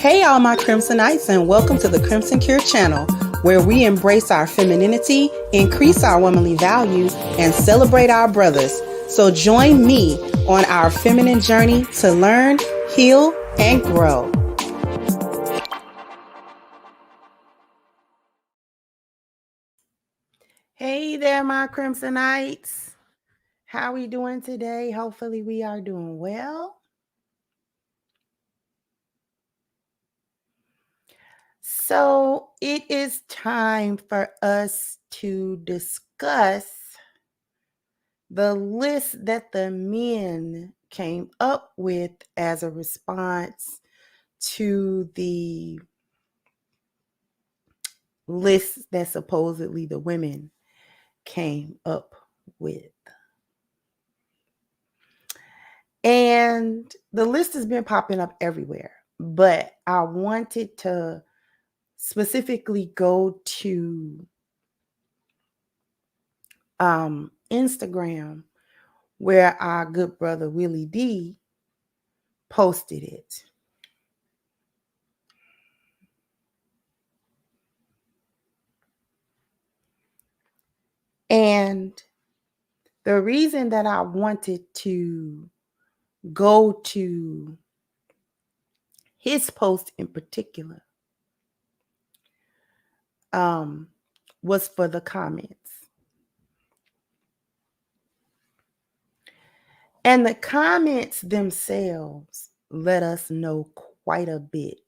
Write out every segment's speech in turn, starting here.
Hey, all my Crimsonites, and welcome to the Crimson Cure channel, where we embrace our femininity, increase our womanly values, and celebrate our brothers. So join me on our feminine journey to learn, heal, and grow. Hey there, my Crimsonites. How are we doing today? Hopefully we are doing well. So it is time for us to discuss the list that the men came up with as a response to the list that supposedly the women came up with. And the list has been popping up everywhere, but I wanted to specifically go to Instagram, where our good brother Willie D posted it. And the reason that I wanted to go to his post in particular was for the comments. And the comments themselves let us know quite a bit.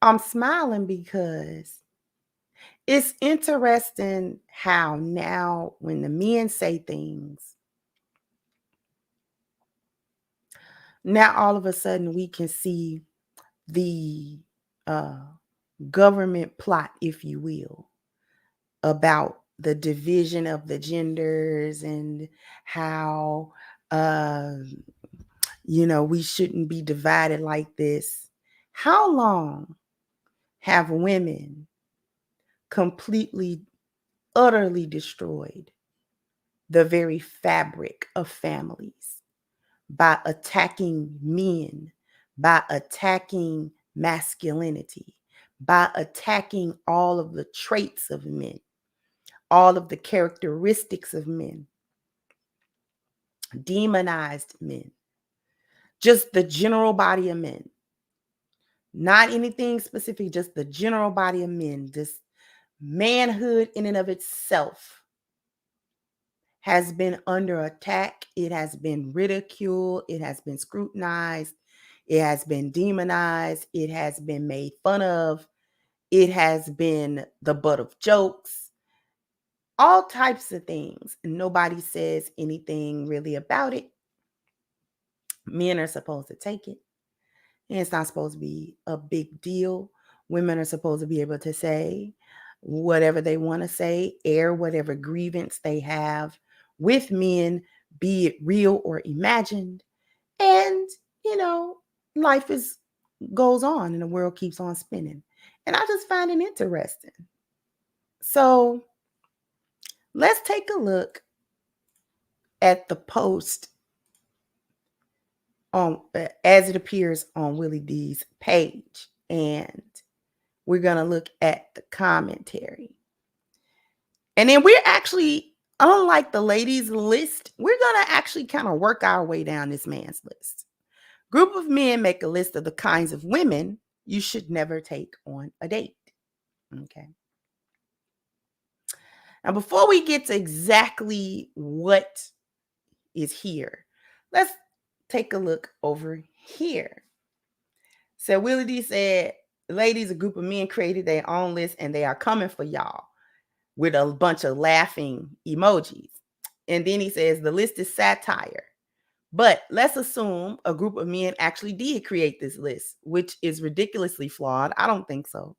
I'm smiling because it's interesting how now when the men say things, now all of a sudden we can see the government plot, if you will, about the division of the genders and how, we shouldn't be divided like this. How long have women completely, utterly destroyed the very fabric of families by attacking men, by attacking masculinity, by attacking all of the traits of men, all of the characteristics of men, demonized men, just the general body of men, not anything specific, just the general body of men. This manhood in and of itself has been under attack. It has been ridiculed. It has been scrutinized. It has been demonized. It has been made fun of. It has been the butt of jokes, all types of things. And nobody says anything really about it. Men are supposed to take it. And it's not supposed to be a big deal. Women are supposed to be able to say whatever they want to say, air whatever grievance they have with men, be it real or imagined. And, life goes on and the world keeps on spinning. And I just find it interesting. So let's take a look at the post as it appears on Willie D's page. And we're going to look at the commentary. And then we're actually, unlike the ladies' list, we're going to actually kind of work our way down this man's list. Group of men make a list of the kinds of women you should never take on a date. Okay. Now, before we get to exactly what is here, let's take a look over here. So Willie D said, ladies, a group of men created their own list and they are coming for y'all, with a bunch of laughing emojis. And then he says, the list is satire. But let's assume a group of men actually did create this list, which is ridiculously flawed. I don't think so.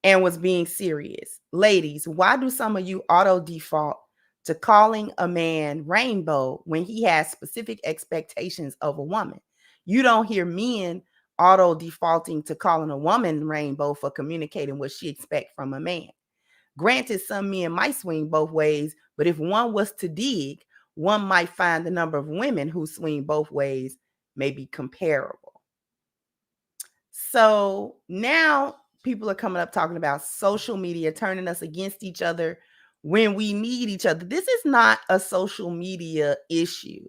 And was being serious. Ladies, why do some of you auto default to calling a man rainbow when he has specific expectations of a woman? You don't hear men auto defaulting to calling a woman rainbow for communicating what she expects from a man. Granted, some men might swing both ways, but if one was to dig, one might find the number of women who swing both ways may be comparable. So now people are coming up talking about social media turning us against each other when we need each other. This is not a social media issue.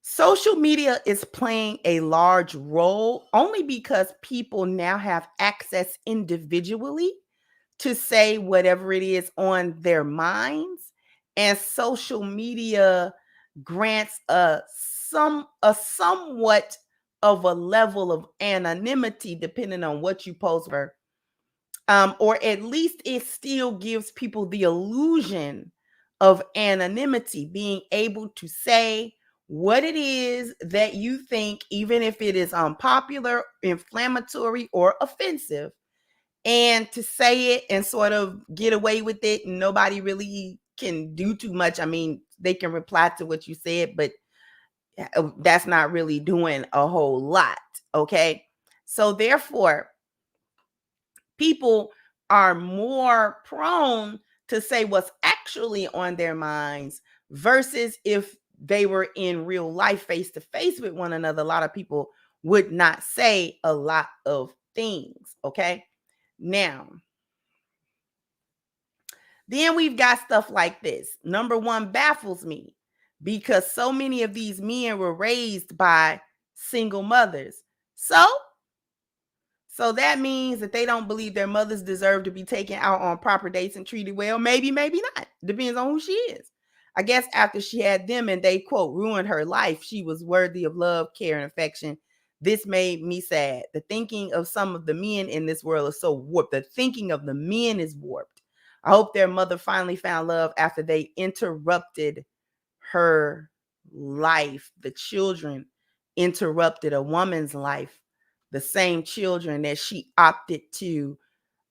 Social media is playing a large role only because people now have access individually to say whatever it is on their minds. And social media grants a somewhat of a level of anonymity depending on what you post, or at least it still gives people the illusion of anonymity, being able to say what it is that you think, even if it is unpopular, inflammatory, or offensive, and to say it and sort of get away with it. And nobody really can do too much. I mean, they can reply to what you said, but that's not really doing a whole lot. Okay. So therefore, people are more prone to say what's actually on their minds versus if they were in real life face to face with one another. A lot of people would not say a lot of things. Okay. Now, then we've got stuff like this. Number one baffles me because so many of these men were raised by single mothers. So that means that they don't believe their mothers deserve to be taken out on proper dates and treated well. Maybe, maybe not. Depends on who she is. I guess after she had them and they, quote, ruined her life, she was worthy of love, care, and affection. This made me sad. The thinking of some of the men in this world is so warped. The thinking of the men is warped. I hope their mother finally found love after they interrupted her life. The children interrupted a woman's life. The same children that she opted to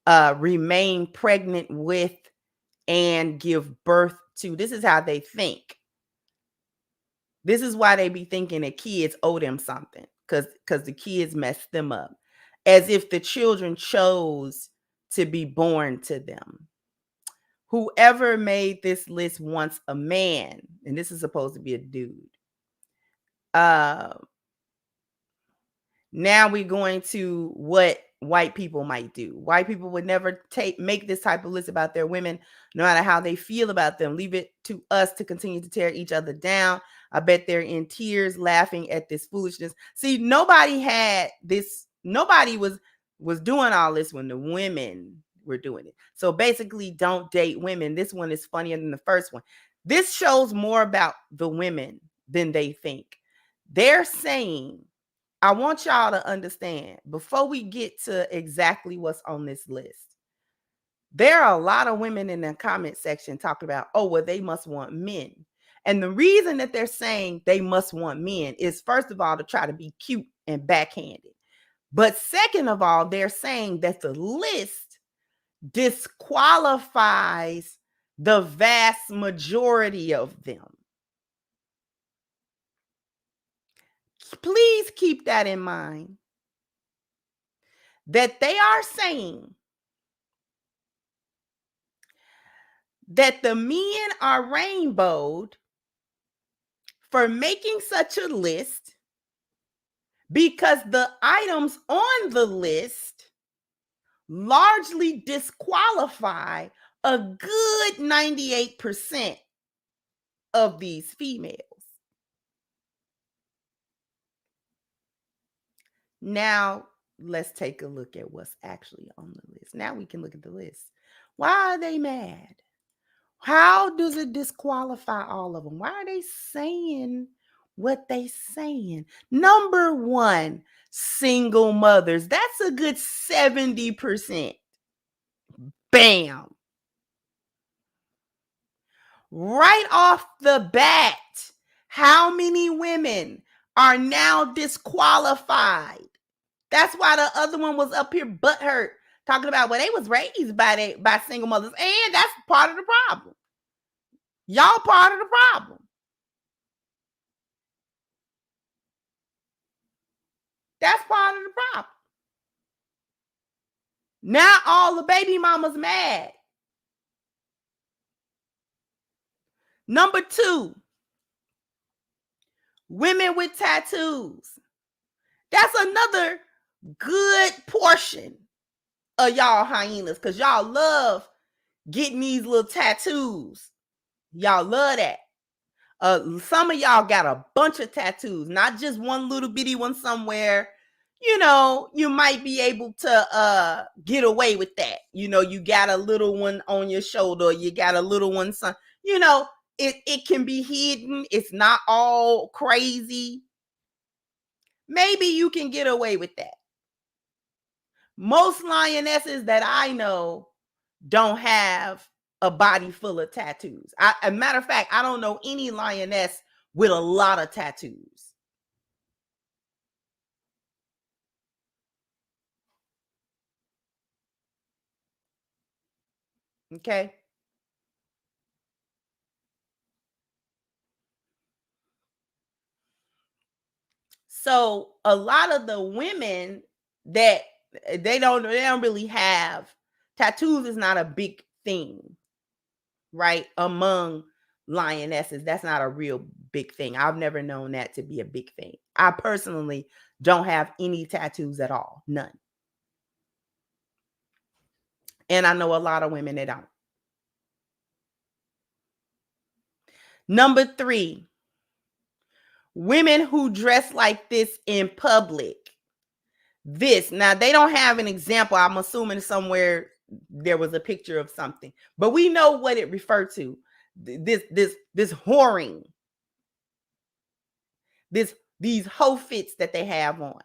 remain pregnant with and give birth to. This is how they think. This is why they be thinking that kids owe them something, because the kids messed them up, as if the children chose to be born to them. Whoever made this list wants a man, and this is supposed to be a dude. Now we're going to what white people might do. White people would never make this type of list about their women, no matter how they feel about them. Leave it to us to continue to tear each other down. I bet they're in tears laughing at this foolishness. See, nobody had this. Nobody was doing all this when the women were doing it. So basically, don't date women. This one is funnier than the first one. This shows more about the women than they think. They're saying, I want y'all to understand, before we get to exactly what's on this list, there are a lot of women in the comment section talking about, oh, well, they must want men. And the reason that they're saying they must want men is, first of all, to try to be cute and backhanded. But second of all, they're saying that the list disqualifies the vast majority of them. Please keep that in mind. That they are saying that the men are rainbowed for making such a list because the items on the list largely disqualify a good 98% of these females. Now, let's take a look at what's actually on the list. Now we can look at the list. Why are they mad? How does it disqualify all of them? Why are they saying what they saying? Number one, single mothers. That's a good 70%. Bam. Right off the bat, how many women are now disqualified? That's why the other one was up here butthurt talking about, well, they was raised by single mothers, and that's part of the problem. Y'all part of the problem. That's part of the problem. Now all the baby mamas mad Number 2, women with tattoos. That's another good portion of y'all hyenas, because y'all love getting these little tattoos. Y'all love that. Some of y'all got a bunch of tattoos, not just one little bitty one somewhere. You know, you might be able to get away with that. You know, you got a little one on your shoulder, you got a little one, you know, it can be hidden. It's not all crazy. Maybe you can get away with that. Most lionesses that I know don't have a body full of tattoos. As a matter of fact, I don't know any lioness with a lot of tattoos. Okay. So a lot of the women that they don't really have tattoos is not a big thing, right? Among lionesses, that's not a real big thing. I've never known that to be a big thing. I personally don't have any tattoos at all, none. And I know a lot of women that don't. Number 3, women who dress like this in public. Now they don't have an example. I'm assuming somewhere there was a picture of something, but we know what it referred to. This whoring, these hoe fits that they have on.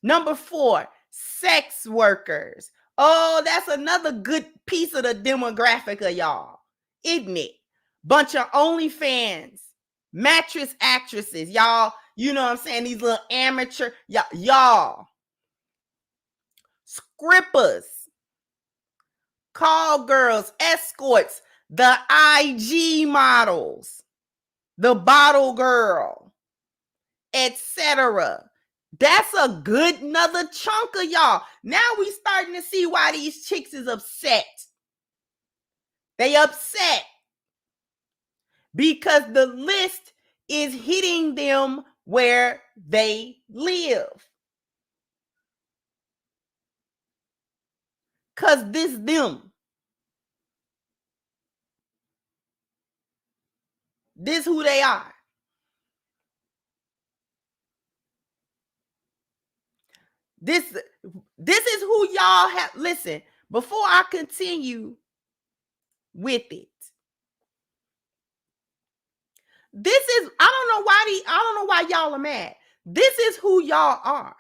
Number 4, sex workers. Oh, that's another good piece of the demographic of y'all, isn't it? Bunch of OnlyFans, mattress actresses, y'all. You know what I'm saying? These little amateur, y'all. Scrippers, call girls, escorts, the IG models, the bottle girl, etc. That's a good another chunk of y'all. Now we starting to see why these chicks is upset. They upset because the list is hitting them where they live. Because this them. This who they are. This is who y'all have. Listen, before I continue with it, this is, I don't know why y'all are mad. This is who y'all are.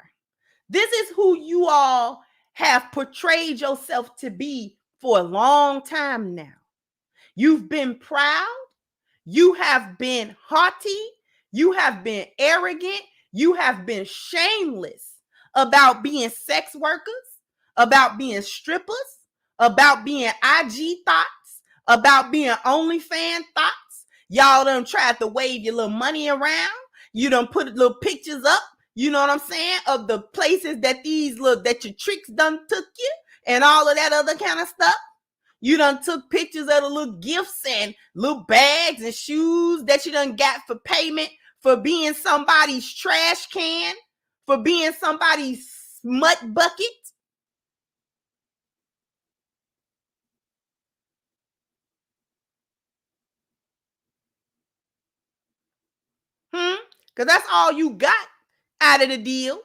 This is who you all have portrayed yourself to be for a long time now. You've been proud. You have been haughty. You have been arrogant. You have been shameless about being sex workers, about being strippers, about being IG thoughts, about being OnlyFans thoughts. Y'all done tried to wave your little money around. You done put little pictures up, you know what I'm saying, of the places that that your tricks done took you and all of that other kind of stuff. You done took pictures of the little gifts and little bags and shoes that you done got for payment for being somebody's trash can, for being somebody's smut bucket. Because that's all you got out of the deal.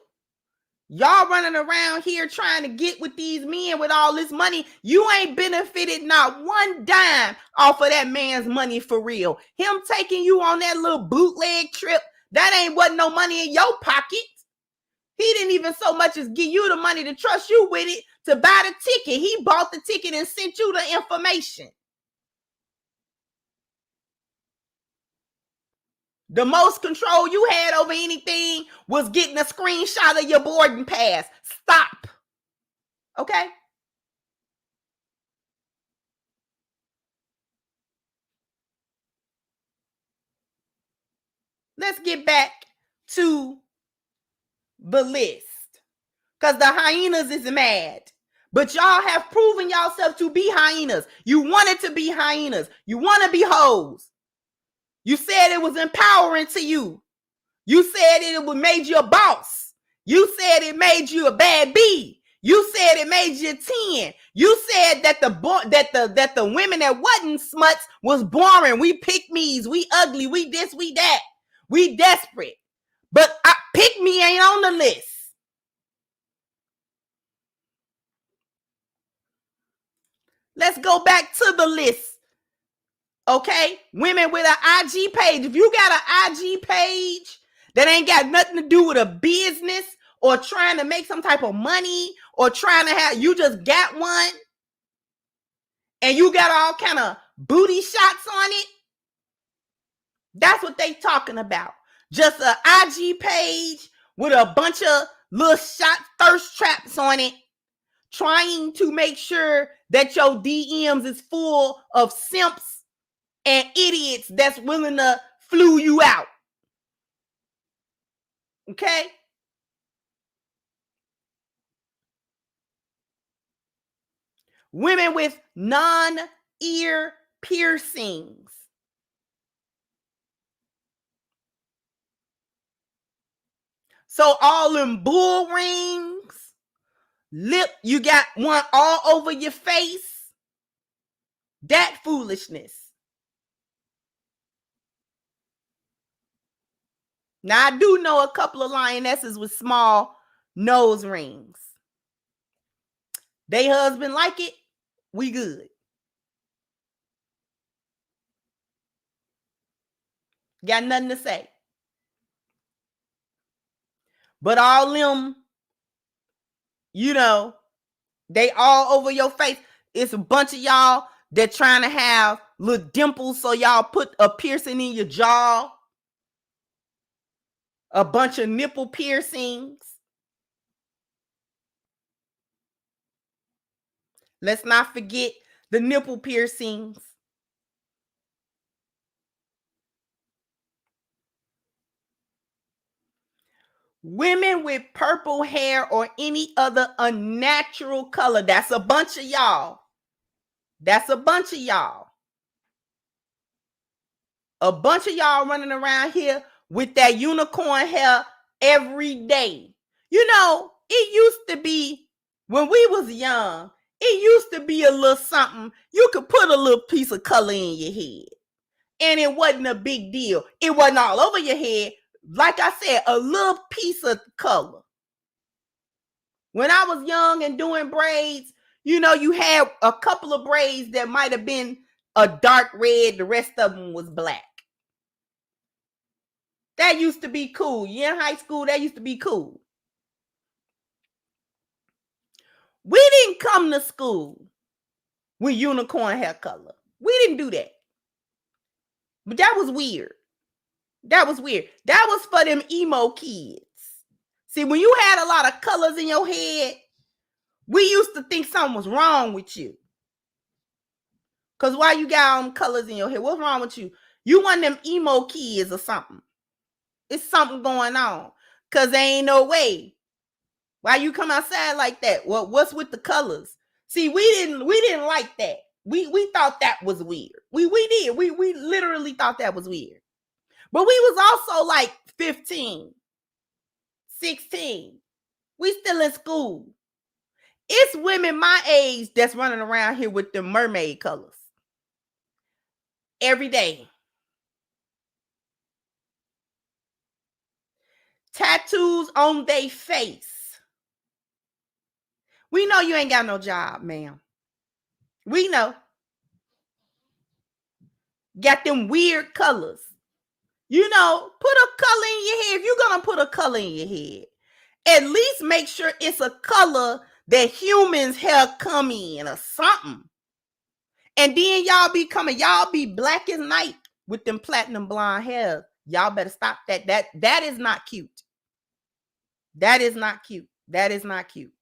Y'all running around here trying to get with these men with all this money. You ain't benefited not one dime off of that man's money for real. Him taking you on that little bootleg trip, that wasn't no money in your pocket. He didn't even so much as give you the money to trust you with it to buy the ticket. He bought the ticket and sent you the information. The most control you had over anything was getting a screenshot of your boarding pass. Stop. Okay? Let's get back to the list. Because the hyenas is mad. But y'all have proven yourself to be hyenas. You wanted to be hyenas. You want to be hoes. You said it was empowering to you. You said it would made you a boss. You said it made you a bad bee. You said it made you a 10. You said that the women that wasn't smuts was boring. We pick-me's, we ugly, we this, we that. We desperate. But pick me ain't on the list. Let's go back to the list. Okay? Women with an IG page. If you got an IG page that ain't got nothing to do with a business or trying to make some type of money or trying to have, you just got one and you got all kind of booty shots on it, that's what they talking about. Just an IG page with a bunch of little shot thirst traps on it, trying to make sure that your DMs is full of simps and idiots that's willing to flew you out. Okay? Women with non-ear piercings. So all them bull rings, lip, you got one all over your face. That foolishness. Now, I do know a couple of lionesses with small nose rings. They husband like it, we good. Got nothing to say. But all them, you know, they all over your face. It's a bunch of y'all that trying to have little dimples, so y'all put a piercing in your jaw. A bunch of nipple piercings. Let's not forget the nipple piercings. Women with purple hair or any other unnatural color. That's a bunch of y'all. That's a bunch of y'all. A bunch of y'all running around here with that unicorn hair every day. You know, it used to be when we was young, it used to be a little something. You could put a little piece of color in your head and it wasn't a big deal. It wasn't all over your head. Like I said, a little piece of color. When I was young and doing braids, you know, you had a couple of braids that might have been a dark red. The rest of them was black. That used to be cool. You in high school, that used to be cool. We didn't come to school with unicorn hair color. We didn't do that. But that was weird. That was weird. That was for them emo kids. See, when you had a lot of colors in your head, we used to think something was wrong with you. Because why you got all them colors in your head? What's wrong with you? You one of them emo kids or something. It's something going on. Because there ain't no way. Why you come outside like that? Well, what's with the colors? See, we didn't like that. We thought that was weird. We did. We literally thought that was weird. But we was also like 15, 16. We still in school. It's women my age that's running around here with the mermaid colors. Every day. Tattoos on their face. We know you ain't got no job, ma'am. We know. Got them weird colors. You know, put a color in your head. If you're going to put a color in your head, at least make sure it's a color that humans' hair come in or something. And then y'all be black as night with them platinum blonde hair. Y'all better stop that. That is not cute. That is not cute. That is not cute.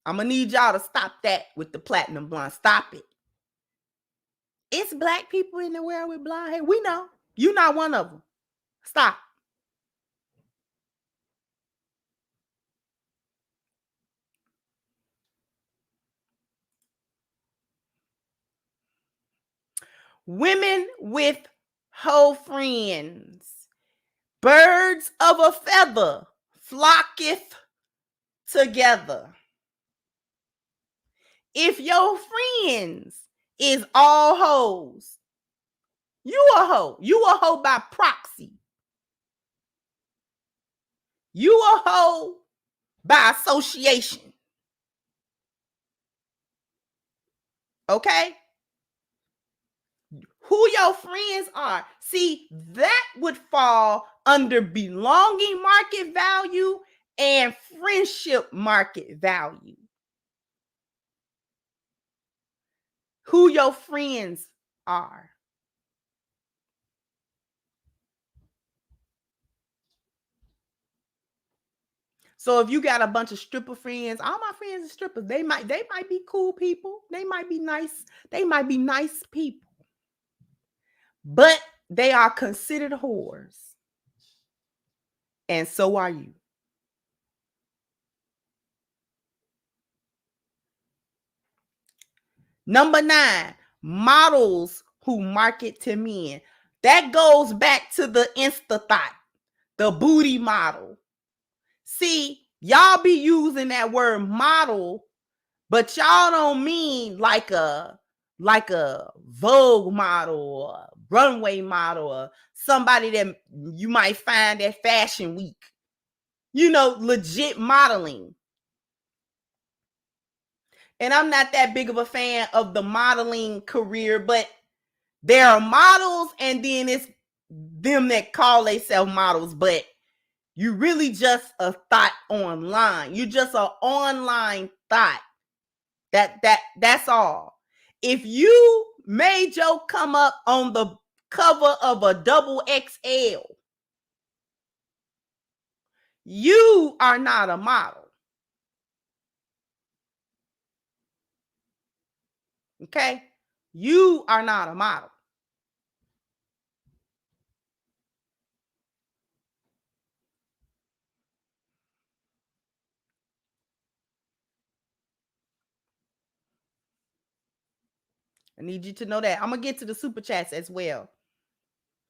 I'm going to need y'all to stop that with the platinum blonde. Stop it. It's black people in the world with blonde hair. We know. You're not one of them. Stop. Women with hoe friends. Birds of a feather flocketh together. If your friends is all hoes, you a hoe. You a hoe by proxy. You a hoe by association. Okay? Who your friends are. See, that would fall under belonging market value and friendship market value. Who your friends are. So if you got a bunch of stripper friends, all my friends are strippers. They might be cool people. They might be nice. They might be nice people. But they are considered whores. And so are you. Number 9, models who market to men. That goes back to the Insta thought, the booty model. See, y'all be using that word model, but y'all don't mean like a Vogue model or a runway model or somebody that you might find at Fashion Week. You know, legit modeling. And I'm not that big of a fan of the modeling career, but there are models and then it's them that call themselves models, but you really just a thought online. You just an online thought. That's all. If you made your come up on the cover of a double XL, you are not a model. Okay? You are not a model. I need you to know that. I'm going to get to the super chats as well.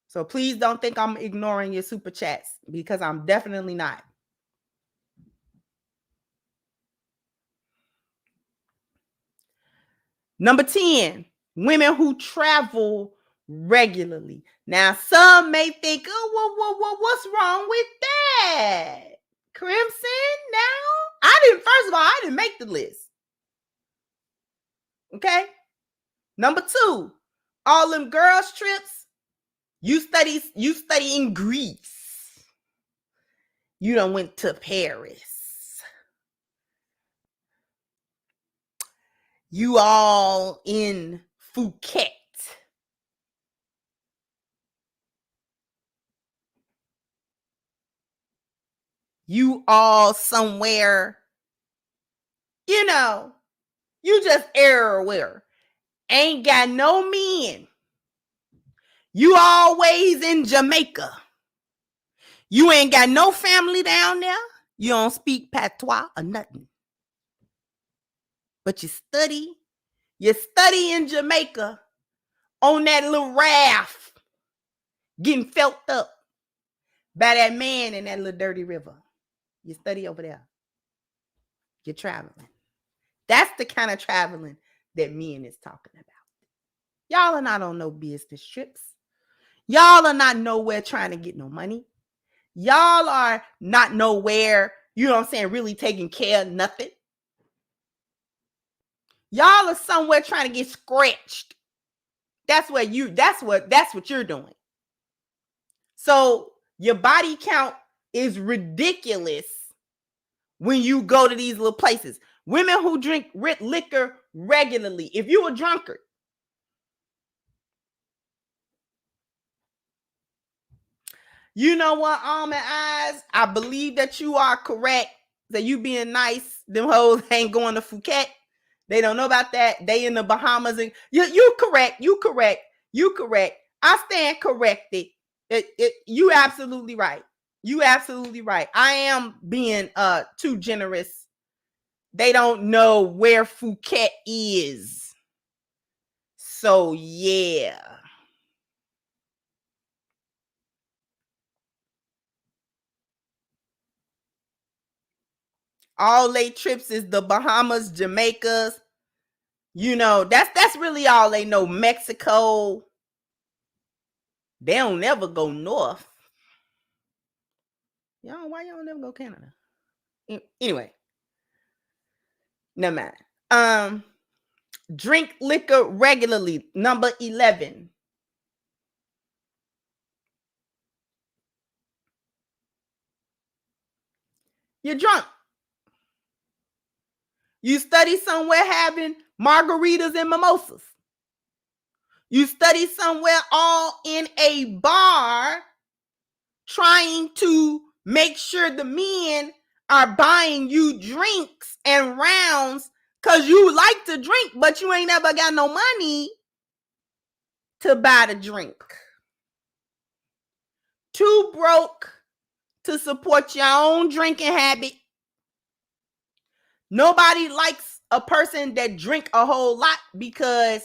So please don't think I'm ignoring your super chats because I'm definitely not. Number 10, women who travel regularly. Now, some may think, oh, what's wrong with that? Crimson, now? First of all, I didn't make the list. Okay? Number 2, all them girls trips, you study in Greece. You done went to Paris. You all in Phuket. You all somewhere, you know, you just everywhere. Ain't got no men. You always in Jamaica. You ain't got no family down there. You don't speak patois or nothing. But you study in Jamaica on that little raft, getting felt up by that man in that little dirty river. You study over there. You're traveling. That's the kind of traveling that men is talking about. Y'all are not on no business trips. Y'all are not nowhere trying to get no money. Y'all are not nowhere, you know what I'm saying, really taking care of nothing. Y'all are somewhere trying to get scratched. That's what you're doing. So your body count is ridiculous when you go to these little places. Women who drink liquor regularly. If you're a drunkard, you know what, Almond Eyes? I believe that you are correct. That you being nice. Them hoes ain't going to Phuket. They don't know about that. They in the Bahamas. And you correct. You correct. You correct. I stand corrected. You absolutely right. You absolutely right. I am being too generous. They don't know where Phuket is. So yeah. All they trips is the Bahamas, Jamaicas. You know, that's really all they know. Mexico. They don't never go north. Y'all, why y'all never go Canada? Anyway, never mind. Drink liquor regularly. Number 11. You're drunk. You study somewhere having margaritas and mimosas. You study somewhere all in a bar trying to make sure the men are buying you drinks and rounds because you like to drink, but you ain't never got no money to buy the drink. Too broke to support your own drinking habit. Nobody likes a person that drink a whole lot because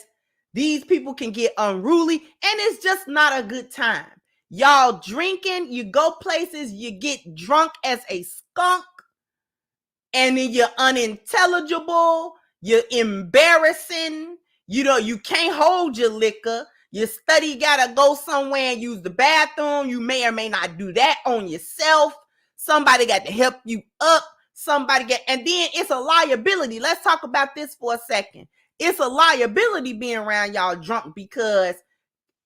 these people can get unruly and it's just not a good time. Y'all drinking, you go places, you get drunk as a skunk, and then you're unintelligible, you're embarrassing, you can't hold your liquor. You study, gotta go somewhere and use the bathroom. You may or may not do that on yourself. Somebody got to help you up. And then it's a liability. Let's talk about this for a second. It's a liability being around y'all drunk because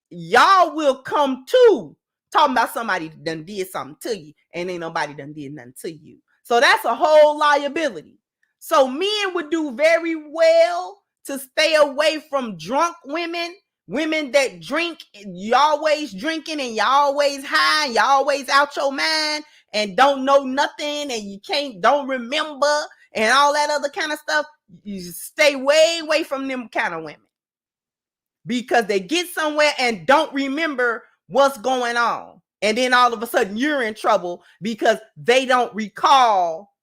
y'all will come to talking about somebody done did something to you and ain't nobody done did nothing to you. So that's a whole liability. So men would do very well to stay away from drunk women that drink, you always drinking and you always high, you always out your mind and don't know nothing and you don't remember and all that other kind of stuff. You stay way away from them kind of women because they get somewhere and don't remember what's going on. And then all of a sudden you're in trouble because they don't recall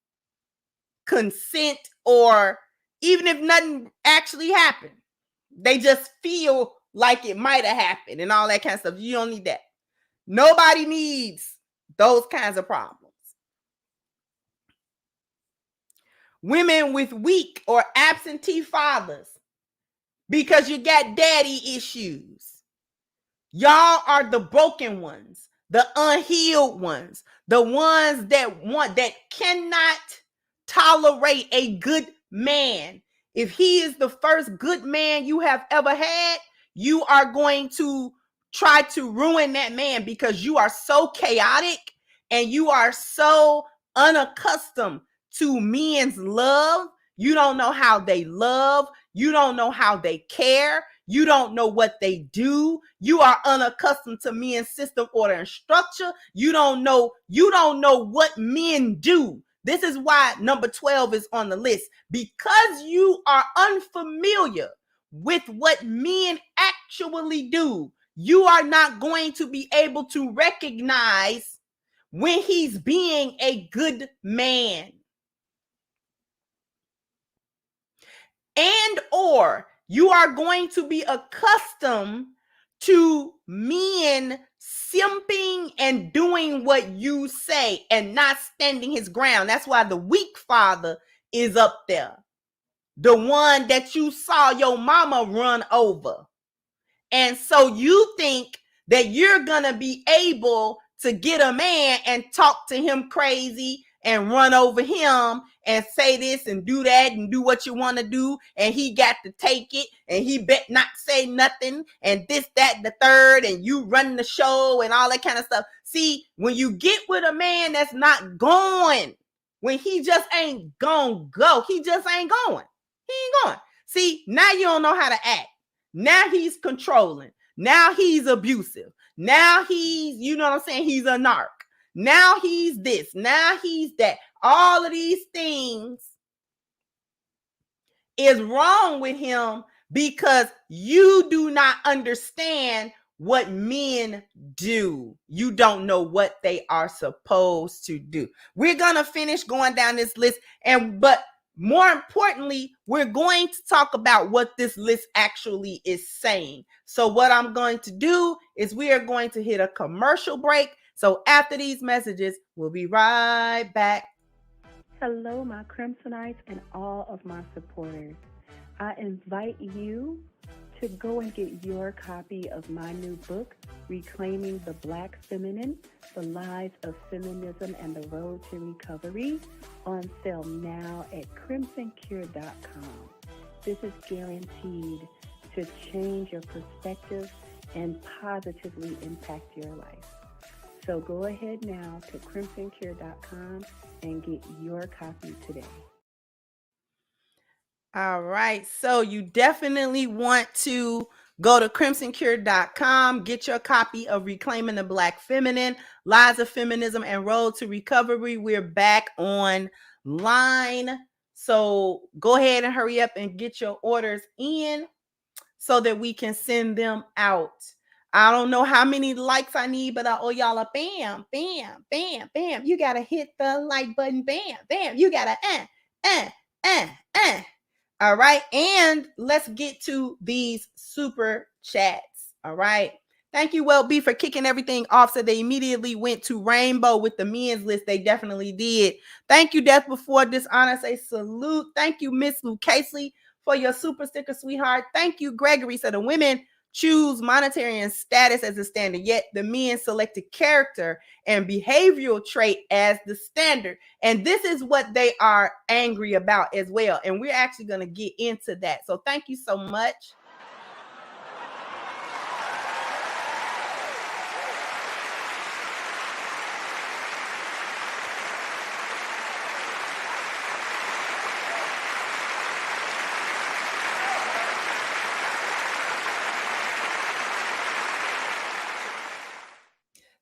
consent or even if nothing actually happened. They just feel like it might have happened and all that kind of stuff. You don't need that. Nobody needs those kinds of problems. Women with weak or absentee fathers because you got daddy issues. Y'all are the broken ones, the unhealed ones, the ones that cannot tolerate a good man. If he is the first good man you have ever had, you are going to try to ruin that man because you are so chaotic and you are so unaccustomed to men's love. You don't know how they love. You don't know how they care. You don't know what they do. You are unaccustomed to men's system, order, and structure. You don't know what men do. This is why number 12 is on the list. Because you are unfamiliar with what men actually do, you are not going to be able to recognize when he's being a good man. And or you are going to be accustomed to men simping and doing what you say and not standing his ground. That's why the weak father is up there. The one that you saw your mama run over. And so you think that you're going to be able to get a man and talk to him crazy and run over him and say this and do that and do what you want to do. And he got to take it and he bet not say nothing and this, that, and the third, and you run the show and all that kind of stuff. See, when you get with a man that's not going, when he just ain't gonna go, he just ain't going. He ain't going. See, now you don't know how to act. Now he's controlling. Now he's abusive. Now he's, you know what I'm saying? He's a narc. Now he's this. Now he's that. All of these things is wrong with him because you do not understand what men do. You don't know what they are supposed to do. We're going to finish going down this list, but more importantly, we're going to talk about what this list actually is saying. So what I'm going to do is we are going to hit a commercial break. So after these messages, we'll be right back. Hello, my Crimsonites and all of my supporters. I invite you to go and get your copy of my new book, Reclaiming the Black Feminine, The Lies of Feminism and the Road to Recovery, on sale now at crimsoncure.com. This is guaranteed to change your perspective and positively impact your life. So go ahead now to crimsoncure.com and get your copy today. All right. So you definitely want to go to crimsoncure.com, get your copy of Reclaiming the Black Feminine, Lies of Feminism and Road to Recovery. We're back online. So go ahead and hurry up and get your orders in so that we can send them out. I don't know how many likes I need, but I owe y'all a bam, bam, bam, bam. You got to hit the like button. Bam, bam. You got to all right. And let's get to these super chats. All right. Thank you, Well B, for kicking everything off. So they immediately went to Rainbow with the men's list. They definitely did. Thank you, Death Before Dishonor. Say salute. Thank you, Miss Lou Casey, for your super sticker, sweetheart. Thank you, Gregory. So the women choose monetary and status as the standard, yet the men selected character and behavioral trait as the standard. And this is what they are angry about as well. And we're actually going to get into that. So thank you so much.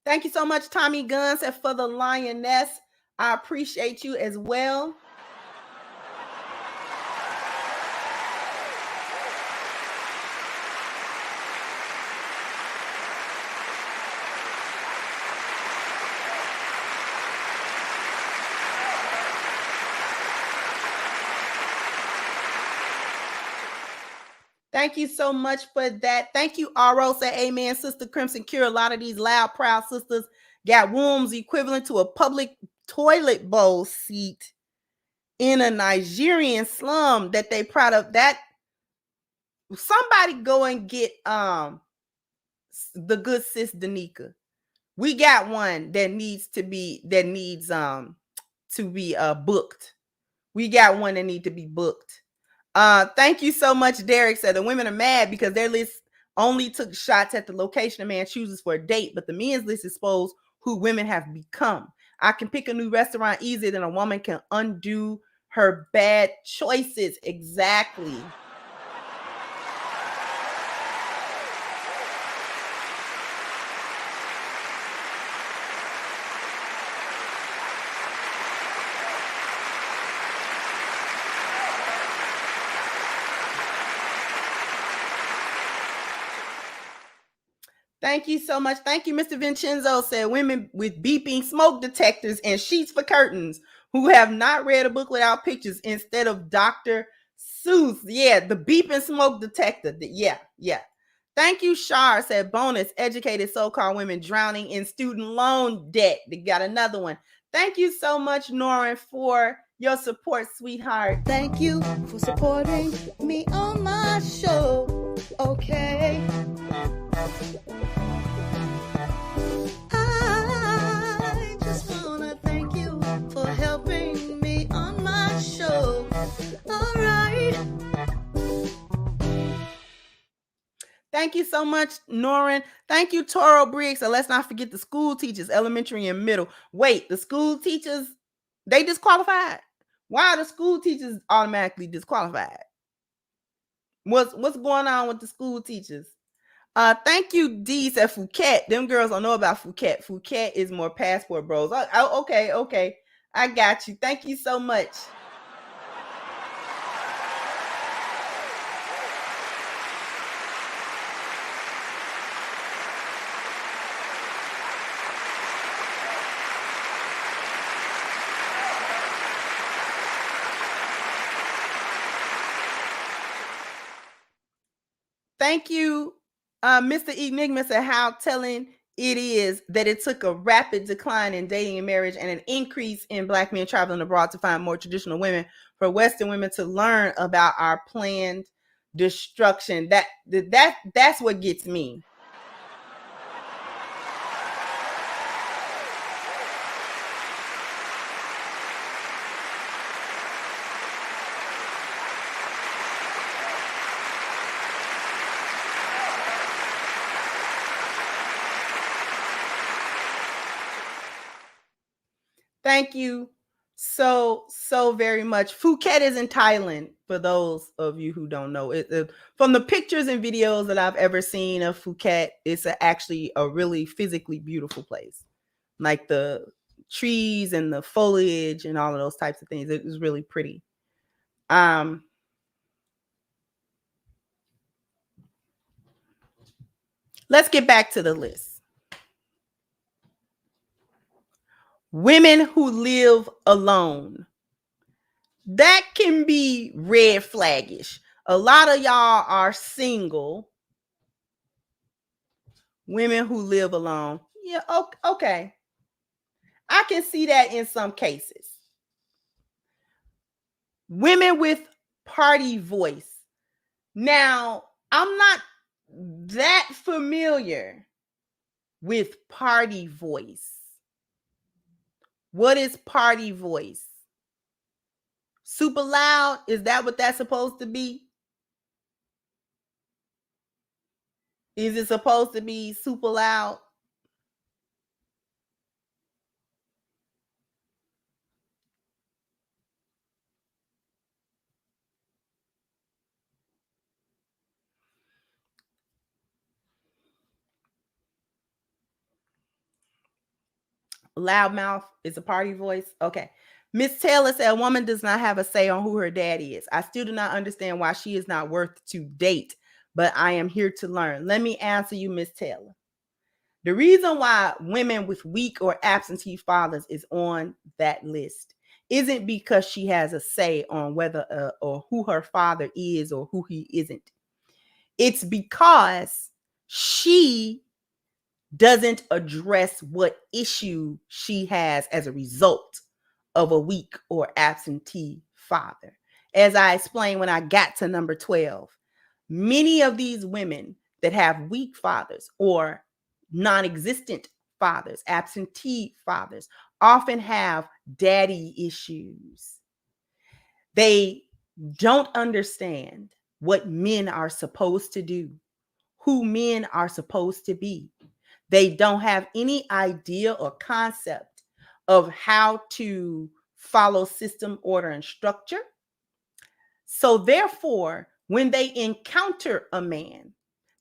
Thank you so much, Tommy Guns, for the lioness. I appreciate you as well. Thank you so much for that. Thank you, RO. Say amen, Sister Crimson Cure. A lot of these loud, proud sisters got wombs equivalent to a public toilet bowl seat in a Nigerian slum that they proud of. That somebody go and get the good sis Danica. We got one that needs to be booked. We got one that need to be booked. Thank you so much, Derek. Said the women are mad because their list only took shots at the location a man chooses for a date, but the men's list exposed who women have become. I can pick a new restaurant easier than a woman can undo her bad choices. Exactly. Thank you so much. Thank you, Mr. Vincenzo. Said women with beeping smoke detectors and sheets for curtains who have not read a book without pictures instead of Dr. Seuss. Yeah, the beeping smoke detector. Yeah. Thank you, Shar. Said bonus, educated so-called women drowning in student loan debt. They got another one. Thank you so much, Norrin, for your support, sweetheart. Thank you for supporting me on my show. Okay. I just wanna thank you for helping me on my show. All right. Thank you so much, Norrin. Thank you, Toro Briggs. So let's not forget the school teachers, elementary and middle. Wait, the school teachers, they disqualified? Why are the school teachers automatically disqualified? What's going on with the school teachers? Thank you, D. Said Phuket. Them girls don't know about Phuket. Phuket is more passport bros. Okay. I got you. Thank you so much. Thank you, Mr. Enigma. Said how telling it is that it took a rapid decline in dating and marriage and an increase in Black men traveling abroad to find more traditional women for Western women to learn about our planned destruction. That's what gets me. Thank you so very much. Phuket is in Thailand, for those of you who don't know. From the pictures and videos that I've ever seen of Phuket, it's actually a really physically beautiful place. Like the trees and the foliage and all of those types of things. It was really pretty. Let's get back to the list. Women who live alone. That can be red flaggish. A lot of y'all are single. Women who live alone. Yeah, okay. I can see that in some cases. Women with party voice. Now, I'm not that familiar with party voice. What is party voice? Super loud? Is that what that's supposed to be? Is it supposed to be super loud? Loudmouth is a party voice. Okay. Miss Taylor said a woman does not have a say on who her daddy is. I still do not understand why she is not worth to date, but I am here to learn. Let me answer you, Miss Taylor. The reason why women with weak or absentee fathers is on that list isn't because she has a say on whether or who her father is or who he isn't. It's because she doesn't address what issue she has as a result of a weak or absentee father. As I explained when I got to number 12, many of these women that have weak fathers or non-existent fathers, absentee fathers, often have daddy issues. They don't understand what men are supposed to do, who men are supposed to be. They don't have any idea or concept of how to follow system, order, and structure. So therefore, when they encounter a man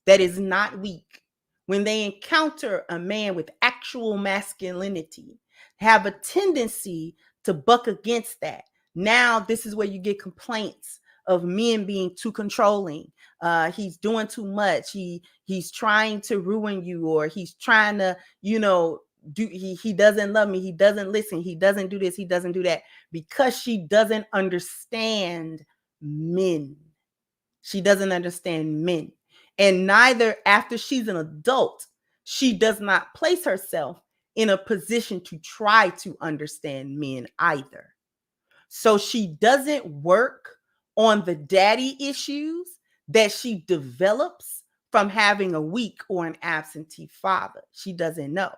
that is not weak, when they encounter a man with actual masculinity, have a tendency to buck against that. Now, this is where you get complaints of men being too controlling. He's doing too much. He's trying to ruin you, or he's trying to, he doesn't love me. He doesn't listen. He doesn't do this. He doesn't do that, because she doesn't understand men. She doesn't understand men. And neither, after she's an adult, she does not place herself in a position to try to understand men either. So she doesn't work on the daddy issues that she develops from having a weak or an absentee father. She doesn't know.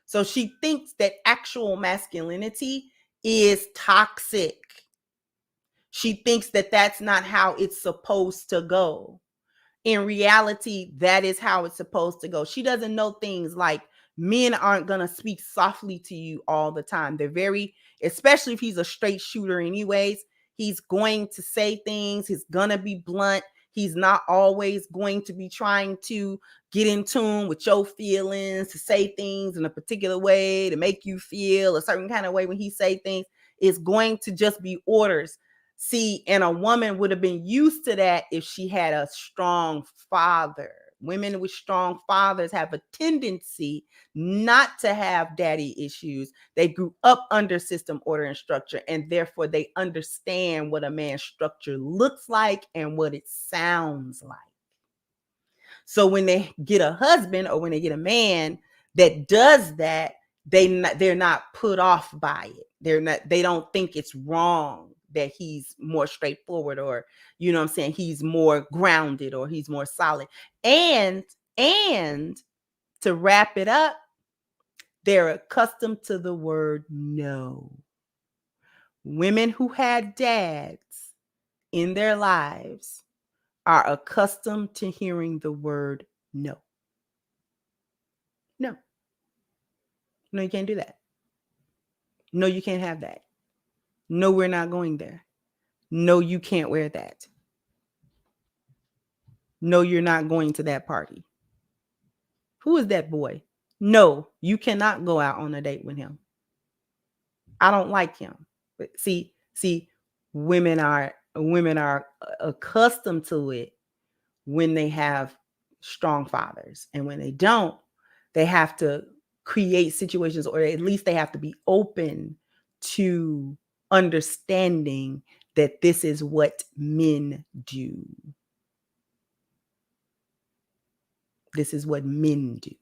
So she thinks that actual masculinity is toxic. She thinks that that's not how it's supposed to go. In reality, that is how it's supposed to go. She doesn't know things like men aren't going to speak softly to you all the time. They're very, especially if he's a straight shooter anyways, he's going to say things. He's going to be blunt. He's not always going to be trying to get in tune with your feelings, to say things in a particular way, to make you feel a certain kind of way when he say things. It's going to just be orders. See, and a woman would have been used to that if she had a strong father. Women with strong fathers have a tendency not to have daddy issues. They grew up under system, order, and structure, and therefore they understand what a man's structure looks like and what it sounds like. So when they get a husband or when they get a man that does that, they're not put off by it. They don't think it's wrong that he's more straightforward, or you know what I'm saying, he's more grounded, or he's more solid. And to wrap it up, they're accustomed to the word no. Women who had dads in their lives are accustomed to hearing the word no. No. No, you can't do that. No, you can't have that. No, we're not going there. No, you can't wear that. No, you're not going to that party. Who is that boy? No, you cannot go out on a date with him. I don't like him. But see, women are accustomed to it when they have strong fathers, and when they don't, they have to create situations, or at least they have to be open to understanding that this is what men do. This is what men do.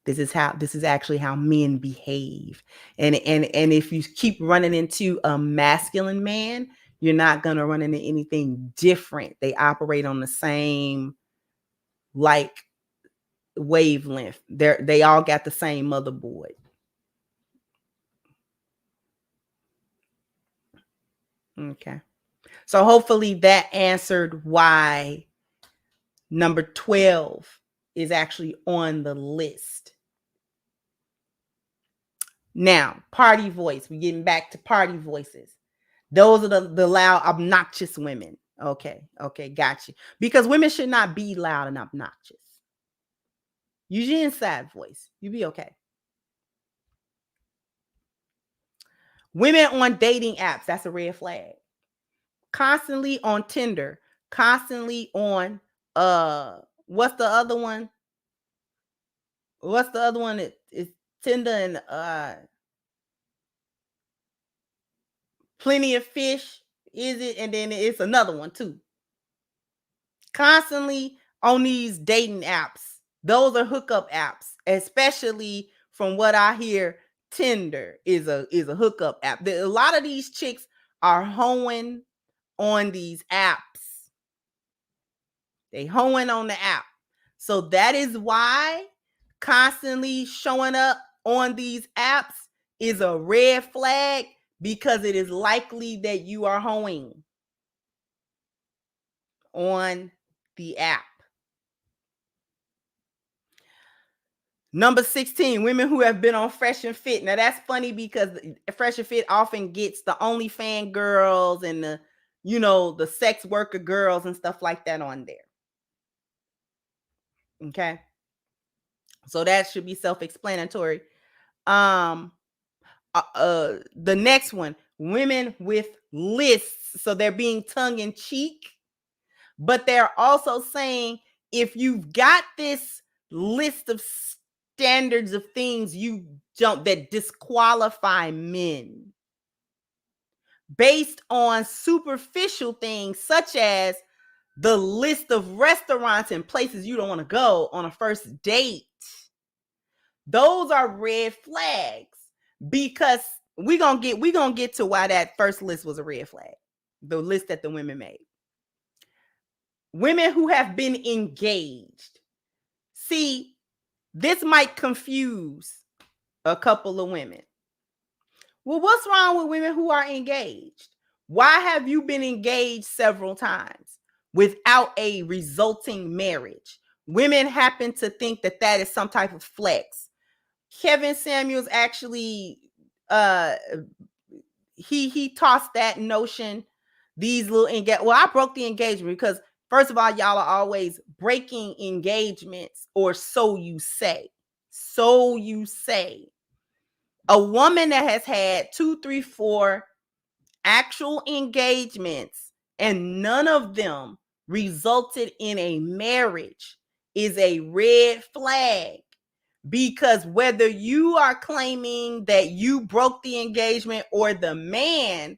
This is actually how men behave. And if you keep running into a masculine man, you're not going to run into anything different. They operate on the same like wavelength. They all got the same motherboard. Okay. So hopefully that answered why number 12 is actually on the list. Now, party voice. We're getting back to party voices. Those are the loud, obnoxious women. Okay, got you. Because women should not be loud and obnoxious. Use your inside voice. You'll be okay. Women on dating apps, that's a red flag. Constantly on Tinder, constantly on what's the other one? It's Tinder and Plenty of Fish, is it? And then it's another one too. Constantly on these dating apps. Those are hookup apps, especially from what I hear. Tinder is a hookup app. A lot of these chicks are hoeing on these apps. They hoeing on the app. So that is why constantly showing up on these apps is a red flag, because it is likely that you are hoeing on the app. Number 16, women who have been on Fresh and Fit. Now that's funny because Fresh and Fit often gets the OnlyFans girls and the sex worker girls and stuff like that on there. Okay. So that should be self-explanatory. The next one, women with lists. So they're being tongue in cheek, but they're also saying, if you've got this list of standards of things that disqualify men based on superficial things, such as the list of restaurants and places you don't want to go on a first date, those are red flags, because we're gonna get to why that first list was a red flag, the list that the women made. Women who have been engaged. See, this might confuse a couple of women. Well, what's wrong with women who are engaged? Why have you been engaged several times without a resulting marriage? Women happen to think that that is some type of flex. Kevin Samuels actually, he tossed that notion. These little I broke the engagement because, first of all, y'all are always breaking engagements, or so you say. So you say. A woman that has had 2, 3, 4 actual engagements and none of them resulted in a marriage is a red flag, because whether you are claiming that you broke the engagement or the man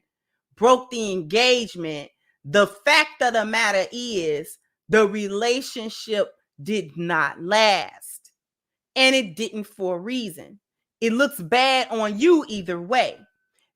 broke the engagement, the fact of the matter is the relationship did not last. and it didn't for a reason. It looks bad on you either way.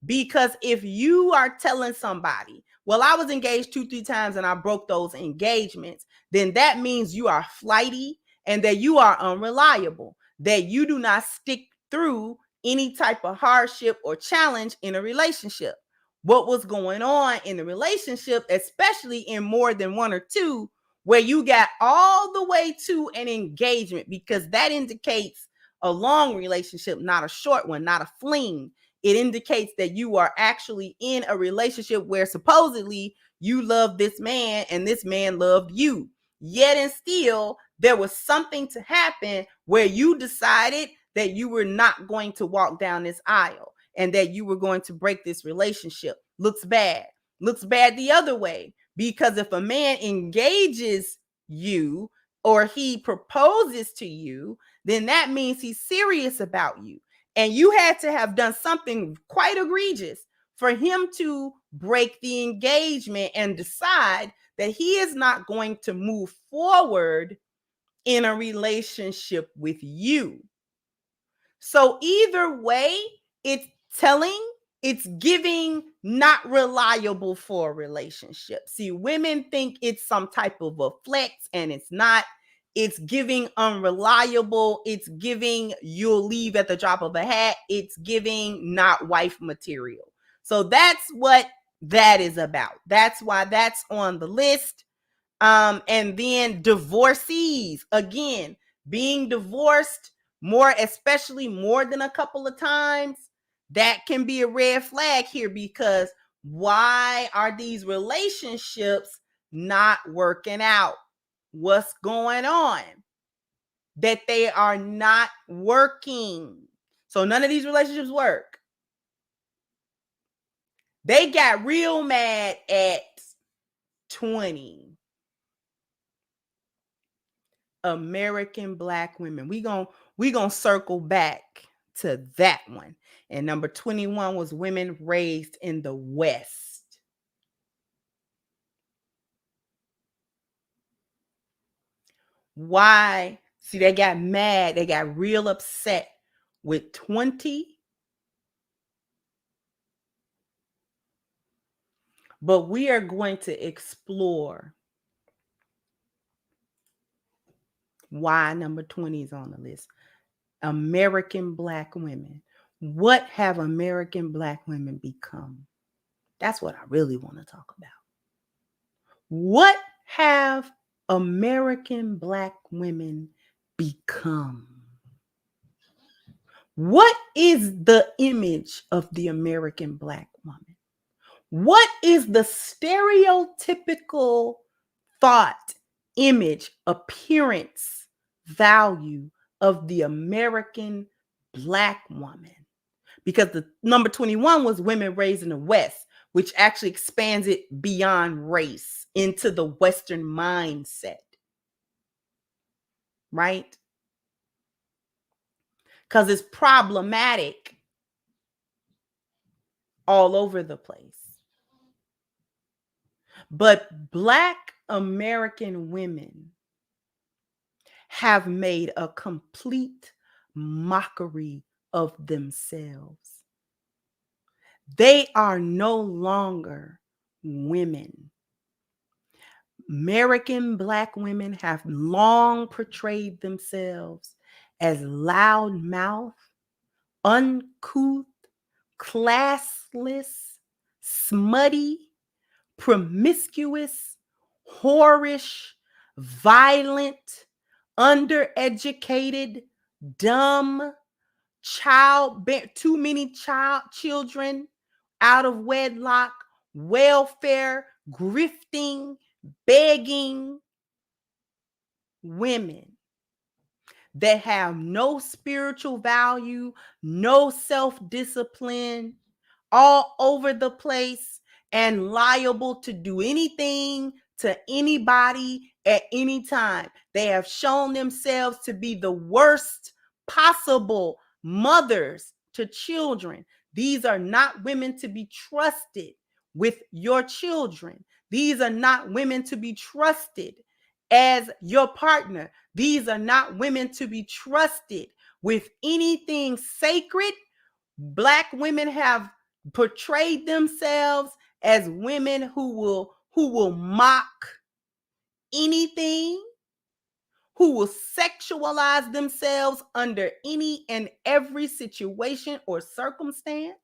Because if you are telling somebody, well, I was engaged 2-3 times and I broke those engagements, then that means you are flighty and that you are unreliable, that you do not stick through any type of hardship or challenge in a relationship. What was going on in the relationship, especially in more than one or two, where you got all the way to an engagement, because that indicates a long relationship, not a short one, not a fling. It indicates that you are actually in a relationship where supposedly you love this man and this man loved you. Yet and still, there was something to happen where you decided that you were not going to walk down this aisle and that you were going to break this relationship. Looks bad. Looks bad the other way, because if a man engages you or he proposes to you, then that means he's serious about you. And you had to have done something quite egregious for him to break the engagement and decide that he is not going to move forward in a relationship with you. So either way, it's telling, it's giving not reliable for a relationship. See, women think it's some type of a flex, and it's not. It's giving unreliable. It's giving you'll leave at the drop of a hat. It's giving not wife material. So that's what that is about. That's why that's on the list. And then divorcees, again, being divorced more, especially more than a couple of times, that can be a red flag here, because why are these relationships not working out? What's going on? That they are not working. So none of these relationships work. They got real mad at 20. American Black women. We gonna circle back to that one. And number 21 was women raised in the West. Why? See, they got mad. They got real upset with 20. But we are going to explore why number 20 is on the list. American Black women. What have American Black women become? That's what I really want to talk about. What have American Black women become? What is the image of the American Black woman? What is the stereotypical thought, image, appearance, value of the American Black woman? Because the number 21 was women raised in the West, which actually expands it beyond race into the Western mindset. Right? Because it's problematic all over the place. But Black American women have made a complete mockery of themselves. They are no longer women. American Black women have long portrayed themselves as loudmouth, uncouth, classless, smutty, promiscuous, whorish, violent, undereducated, dumb, too many children out of wedlock, welfare, grifting, begging women that have no spiritual value, no self-discipline, all over the place, and liable to do anything to anybody at any time. They have shown themselves to be the worst possible mothers to children. These are not women to be trusted with your children. These are not women to be trusted as your partner. These are not women to be trusted with anything sacred. Black women have portrayed themselves as women who will mock anything, who will sexualize themselves under any and every situation or circumstance.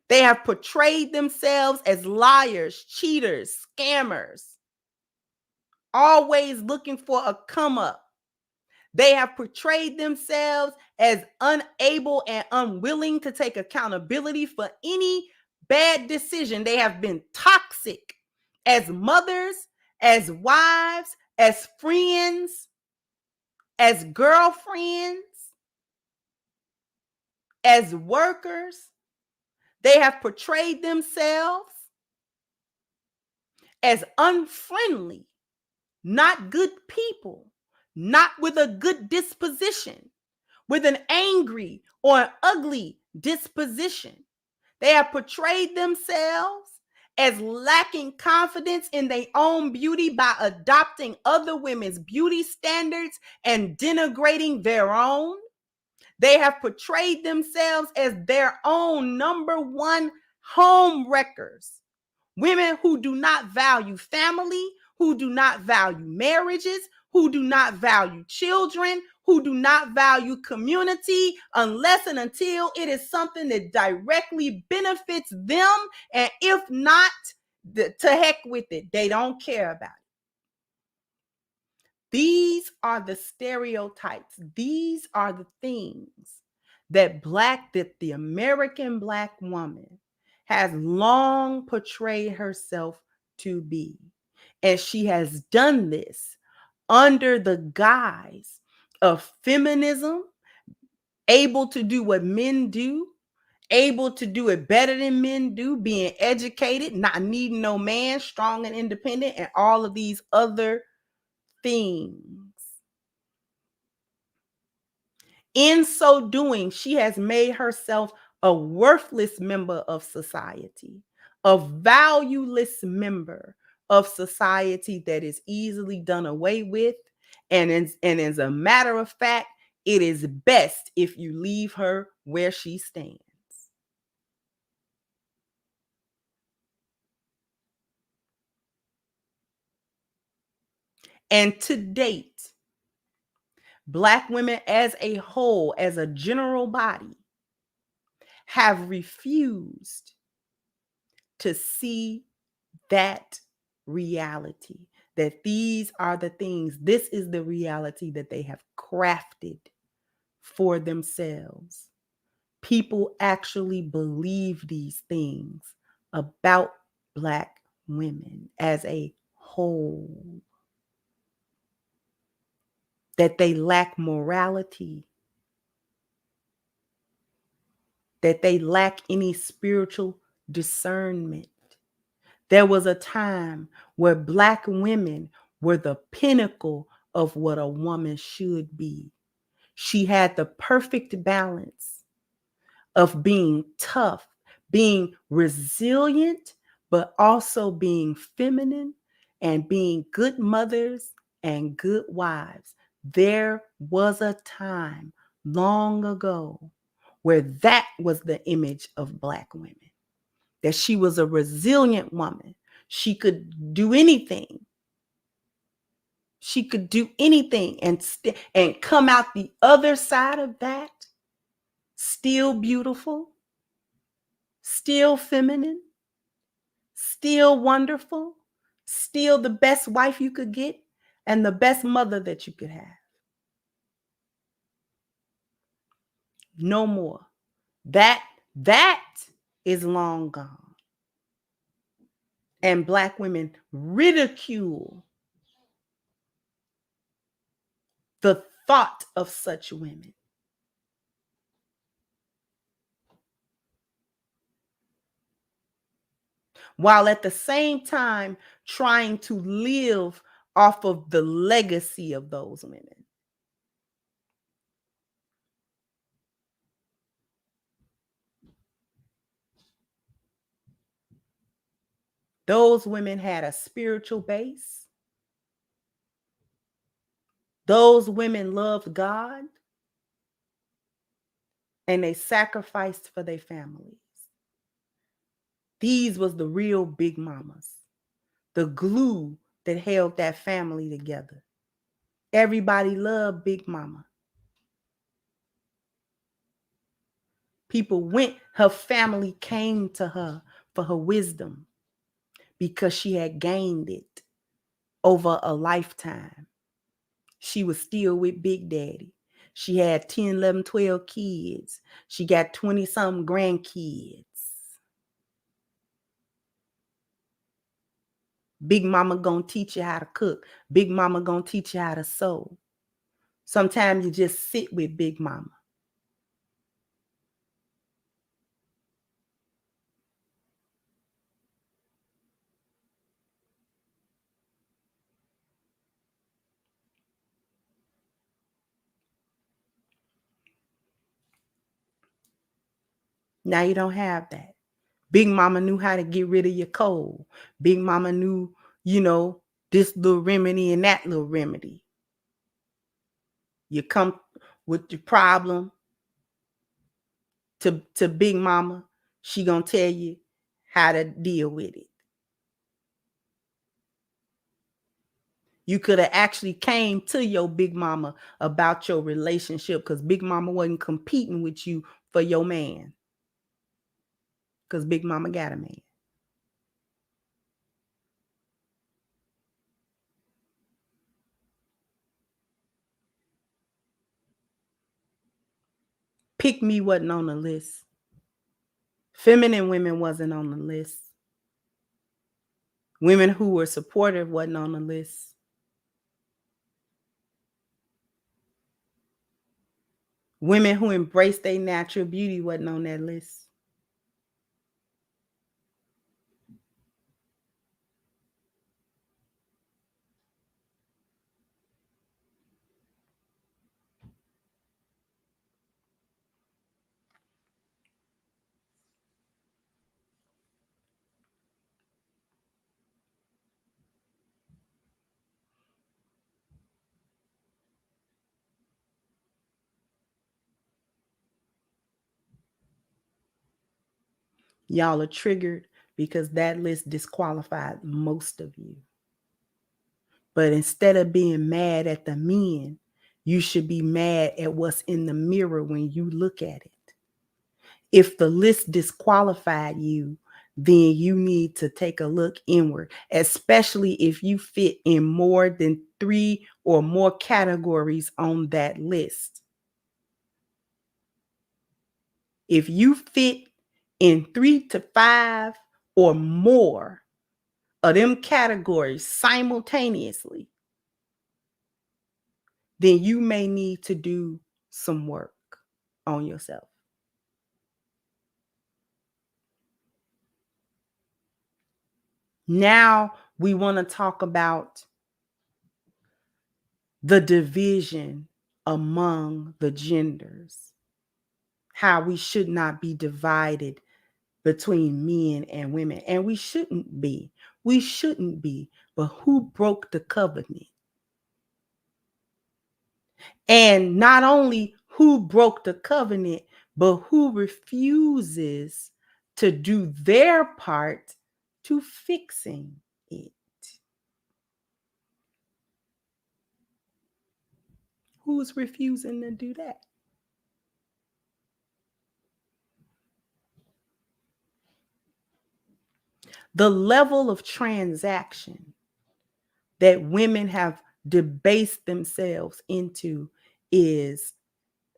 They have portrayed themselves as liars, cheaters, scammers, always looking for a come up. They have portrayed themselves as unable and unwilling to take accountability for any bad decision. They have been toxic as mothers, as wives, as friends, as girlfriends, as workers. They have portrayed themselves as unfriendly, not good people, not with a good disposition, with an angry or an ugly disposition. They have portrayed themselves as lacking confidence in their own beauty by adopting other women's beauty standards and denigrating their own. They have portrayed themselves as their own number one home wreckers. Women who do not value family, who do not value marriages, who do not value children, who do not value community unless and until it is something that directly benefits them. And if not, to heck with it. They don't care about it. These are the stereotypes. These are the things that the American Black woman has long portrayed herself to be. And she has done this under the guise of feminism, able to do what men do, able to do it better than men do, being educated, not needing no man, strong and independent, and all of these other things. In so doing, she has made herself a worthless member of society, a valueless member of society that is easily done away with. And as a matter of fact, it is best if you leave her where she stands. And to date, Black women as a whole, as a general body, have refused to see that reality, that these are the things, this is the reality that they have crafted for themselves. People actually believe these things about Black women as a whole, that they lack morality, that they lack any spiritual discernment. There was a time where Black women were the pinnacle of what a woman should be. She had the perfect balance of being tough, being resilient, but also being feminine and being good mothers and good wives. There was a time long ago where that was the image of Black women, that she was a resilient woman. She could do anything. She could do anything and come out the other side of that still beautiful, still feminine, still wonderful, still the best wife you could get and the best mother that you could have. No more. That is long gone. And Black women ridicule the thought of such women. While at the same time trying to live off of the legacy of those women. Those women had a spiritual base. Those women loved God and they sacrificed for their families. These was the real big mamas, the glue that held that family together. Everybody loved Big Mama. People went, her family came to her for her wisdom because she had gained it over a lifetime. She was still with Big Daddy. She had 10, 11, 12 kids. She got 20-something grandkids. Big Mama gonna teach you how to cook. Big Mama gonna teach you how to sew. Sometimes you just sit with Big Mama. Now you don't have that. Big Mama knew how to get rid of your cold. Big Mama knew, this little remedy and that little remedy. You come with your problem to Big Mama, she gonna tell you how to deal with it. You could have actually came to your Big Mama about your relationship because Big Mama wasn't competing with you for your man. Because Big Mama got a man. Pick Me wasn't on the list. Feminine women wasn't on the list. Women who were supportive wasn't on the list. Women who embraced their natural beauty wasn't on that list. Y'all are triggered because that list disqualified most of you. But instead of being mad at the men, you should be mad at what's in the mirror when you look at it. If the list disqualified you, then you need to take a look inward, especially if you fit in more than 3 or more categories on that list. If you fit in 3 to 5 or more of them categories simultaneously, then you may need to do some work on yourself. Now we want to talk about the division among the genders, how we should not be divided between men and women. And we shouldn't be. We shouldn't be. But who broke the covenant? And not only who broke the covenant, but who refuses to do their part to fixing it. Who's refusing to do that? The level of transaction that women have debased themselves into is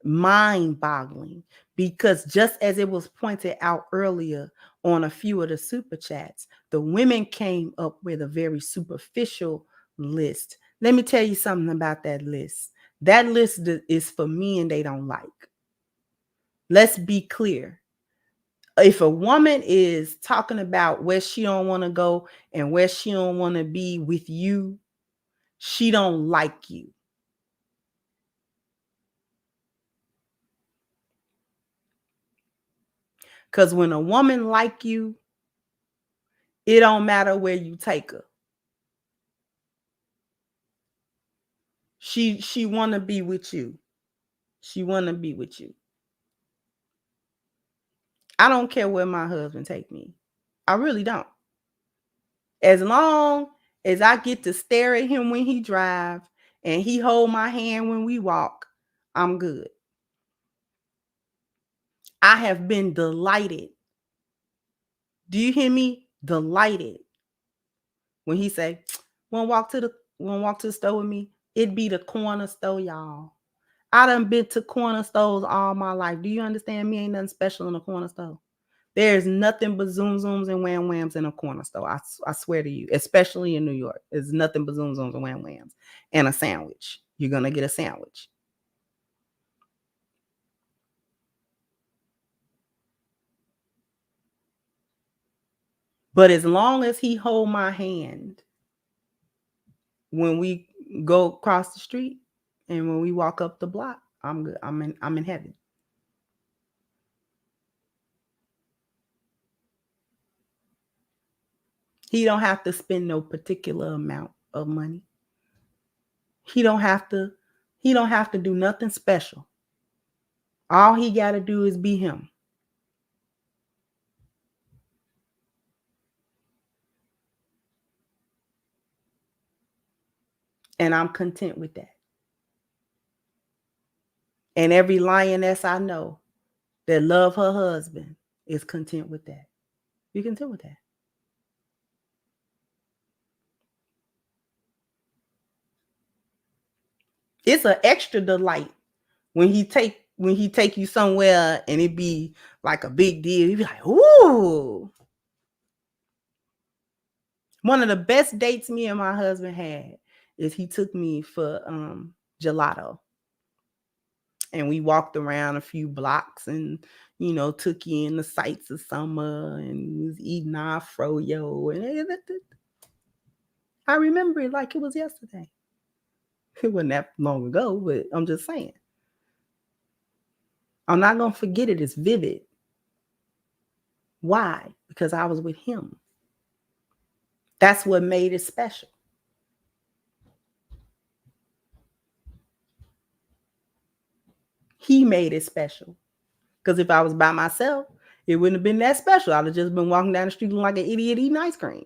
mind-boggling, because just as it was pointed out earlier on a few of the super chats, the women came up with a very superficial list. Let me tell you something about that list. That list is for men they don't like. Let's be clear. If a woman is talking about where she don't want to go and where she don't want to be with you, she don't like you. Because when a woman like you, it don't matter where you take her. She want to be with you. She want to be with you. I don't care where my husband take me. I really don't. As long as I get to stare at him when he drive and he hold my hand when we walk, I'm good. I have been delighted. Do you hear me? Delighted. When he say, wanna walk to the store with me? It be the corner store, y'all. I done been to corner stores all my life. Do you understand me? Ain't nothing special in a corner store. There's nothing but zoom zooms and wham whams in a corner store. I swear to you, especially in New York. There's nothing but zoom zooms and wham whams and a sandwich. You're going to get a sandwich. But as long as he hold my hand when we go across the street and when we walk up the block, I'm good. I'm in heaven. He don't have to spend no particular amount of money. He don't have to do nothing special. All he got to do is be him. And I'm content with that. And every lioness I know that love her husband is content with that. Be content with that. It's an extra delight when he take you somewhere and it be like a big deal. You be like, ooh. One of the best dates me and my husband had is he took me for gelato. And we walked around a few blocks and, took you in the sights of summer and was eating our froyo. And I remember it like it was yesterday. It wasn't that long ago, but I'm just saying. I'm not going to forget it. It's vivid. Why? Because I was with him. That's what made it special. He made it special. Because if I was by myself, it wouldn't have been that special. I'd have just been walking down the street like an idiot eating ice cream.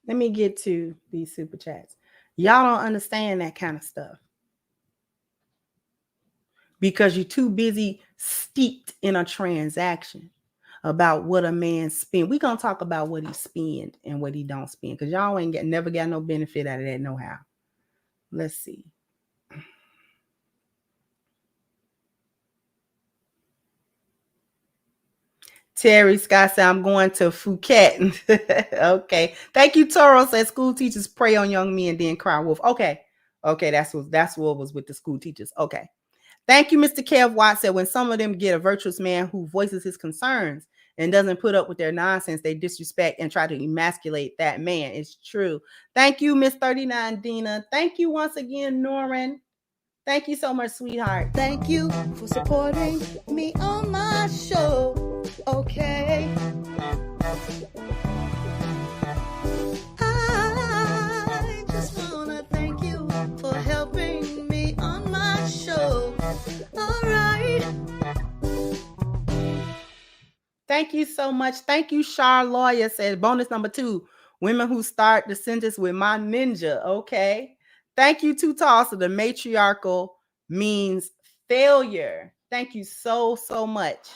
Let me get to these super chats. Y'all don't understand that kind of stuff because you're too busy steeped in a transaction about what a man spend. We're going to talk about what he spend and what he don't spend because y'all ain't never got no benefit out of that no how. Let's see. Terry Scott said, I'm going to Phuket. Okay. Thank you, Toro said school teachers prey on young men then cry wolf. Okay. That's what was with the school teachers. Okay. Thank you, Mr. Kev Watt said, when some of them get a virtuous man who voices his concerns and doesn't put up with their nonsense, they disrespect and try to emasculate that man. It's true. Thank you, Miss 39 Dina. Thank you once again, Norman. Thank you so much, sweetheart. Thank you for supporting me on my show. Okay. I just want to thank you for helping me on my show. All right. Thank you so much. Thank you, Char Lawyer said bonus number 2, women who start the sentence with my ninja. Okay. Thank you, Too Tall. So the matriarchal means failure. Thank you so much.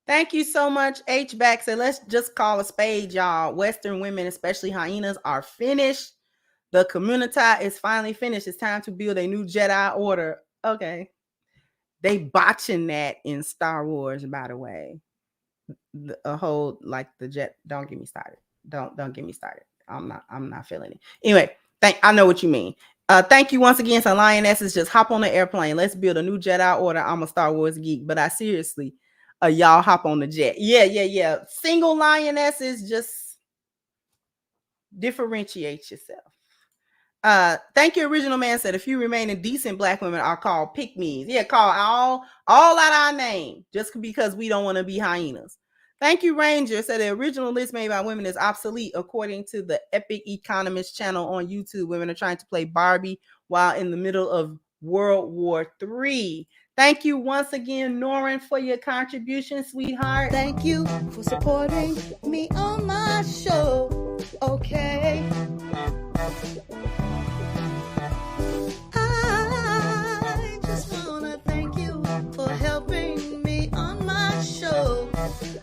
Thank you so much, H-Back said, let's just call a spade, y'all. Western women, especially hyenas, are finished. The community is finally finished. It's time to build a new Jedi order. Okay. They botching that in Star Wars, by the way. a whole like the jet. Don't get me started. Don't get me started. I'm not feeling it. Anyway, I know what you mean. Thank you once again to Lionesses. Just hop on the airplane. Let's build a new Jedi Order. I'm a Star Wars geek, but I seriously, y'all hop on the jet. Yeah. Single Lionesses, just differentiate yourself. Thank you, Original Man said a few remaining decent black women are called pick-me's. Yeah, call all out our name just because we don't want to be hyenas. Thank you, Ranger said the original list made by women is obsolete. According to the Epic Economist channel on YouTube, women are trying to play Barbie while in the middle of World War III. Thank you once again, Norin, for your contribution, sweetheart. Thank you for supporting me on my show. Okay. I just wanna thank you for helping me on my show.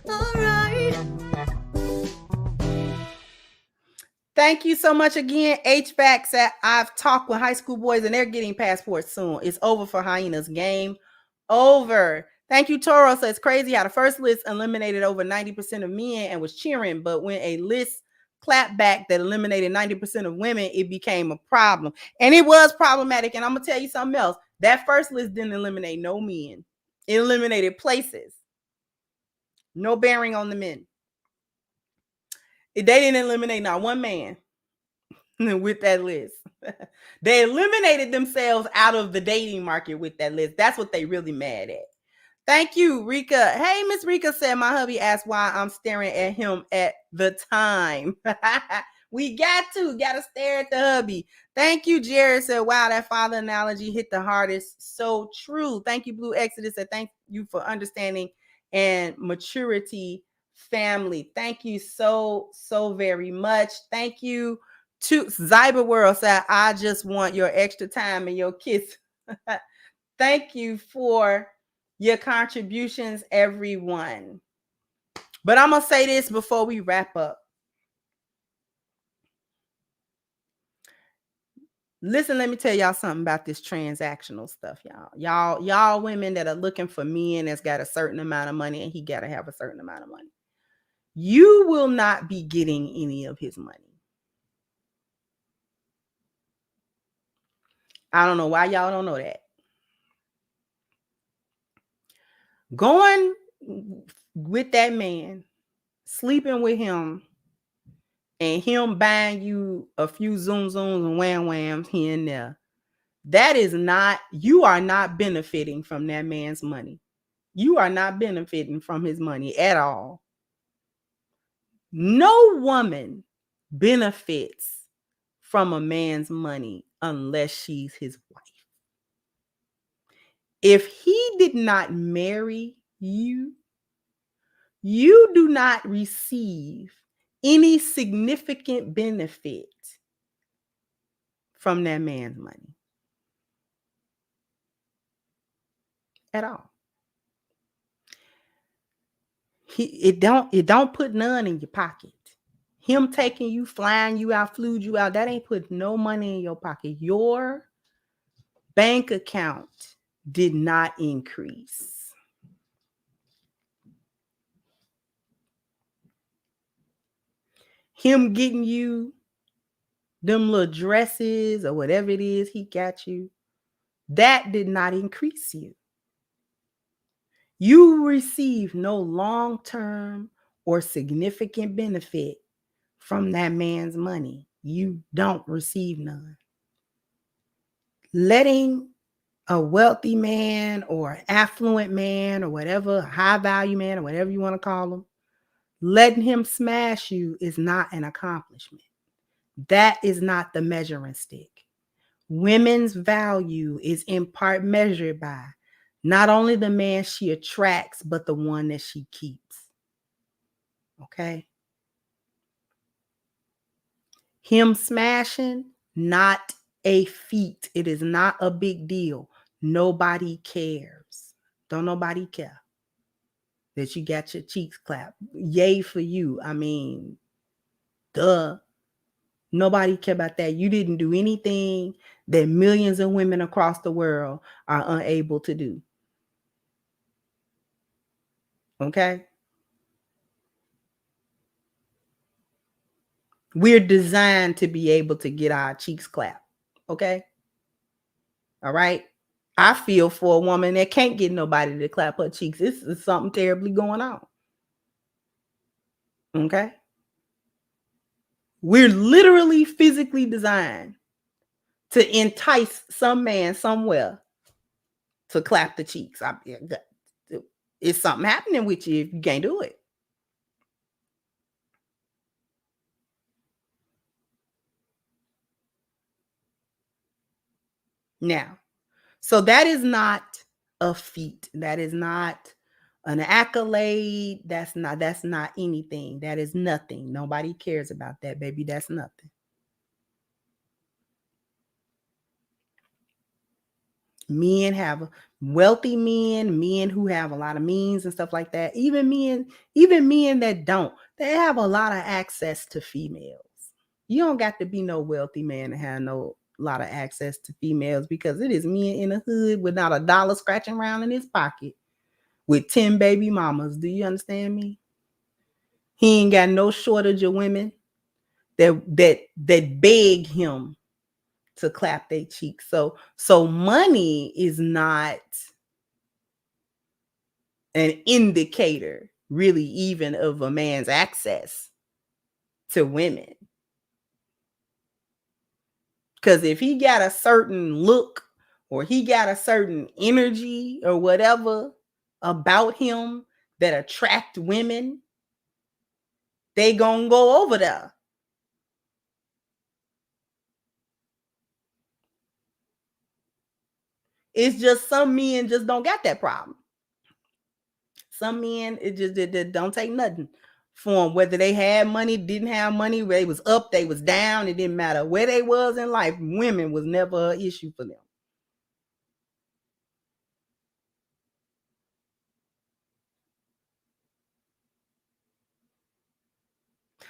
All right. Thank you so much again. HVAC said, I've talked with high school boys and they're getting passports soon. It's over for hyenas. Game over. Thank you, Toro. So it's crazy how the first list eliminated over 90% of men and was cheering, but when a list clapped back that eliminated 90% of women, it became a problem. And it was problematic. And I'm going to tell you something else. That first list didn't eliminate no men. It eliminated places. No bearing on the men. They didn't eliminate not one man with that list. They eliminated themselves out of the dating market with that list. That's what they really mad at. Thank you, Rika. Hey, Miss Rika said my hubby asked why I'm staring at him at the time. We got to stare at the hubby. Thank you, Jared said, wow, that father analogy hit the hardest. So true. Thank you, Blue Exodus said, thank you for understanding and maturity, family. Thank you so very much. Thank you to Zyber World said, I just want your extra time and your kiss. Thank you for your contributions, everyone. But I'm going to say this before we wrap up. Listen, let me tell y'all something about this transactional stuff, y'all. Y'all women that are looking for men that's got a certain amount of money and he got to have a certain amount of money. You will not be getting any of his money. I don't know why y'all don't know that. Going with that man, sleeping with him, and him buying you a few zooms and whams here and there, that is not, you are not benefiting from that man's money. You are not benefiting from his money at all. No woman benefits from a man's money unless she's his wife. If he did not marry you, you do not receive any significant benefit from that man's money at all. It don't put none in your pocket. Him taking you, flying you out, flew you out, that ain't put no money in your pocket. Your bank account did not increase. Him getting you them little dresses or whatever it is he got you, that did not increase you. You receive no long-term or significant benefit from that man's money. You don't receive none. Letting a wealthy man or affluent man or whatever, high value man or whatever you want to call him, letting him smash you is not an accomplishment. That is not the measuring stick. Women's value is in part measured by not only the man she attracts, but the one that she keeps. Okay? Him smashing, not a feat. It is not a big deal. Nobody cares. Don't nobody care that you got your cheeks clapped. Yay for you. I mean, duh. Nobody care about that. You didn't do anything that millions of women across the world are unable to do. Okay? We're designed to be able to get our cheeks clapped. Okay? All right? I feel for a woman that can't get nobody to clap her cheeks. This is something terribly going on. Okay? We're literally physically designed to entice some man somewhere to clap the cheeks. It's something happening with you if you can't do it. Now, so that is not a feat. That is not an accolade. That's not anything. That is nothing. Nobody cares about that, baby. That's nothing. Men have wealthy men who have a lot of means and stuff like that. Even men that don't, they have a lot of access to females. You don't got to be no wealthy man to have no lot of access to females, because it is men in the hood without a dollar scratching around in his pocket with 10 baby mamas. Do you understand me? He ain't got no shortage of women that beg him to clap their cheeks. So money is not an indicator, really, even of a man's access to women. Because if he got a certain look or he got a certain energy or whatever about him that attract women, they gonna go over there. It's just some men just don't got that problem. Some men, it don't take nothing for them. Whether they had money, didn't have money, where they was up, they was down, it didn't matter where they was in life. Women was never an issue for them.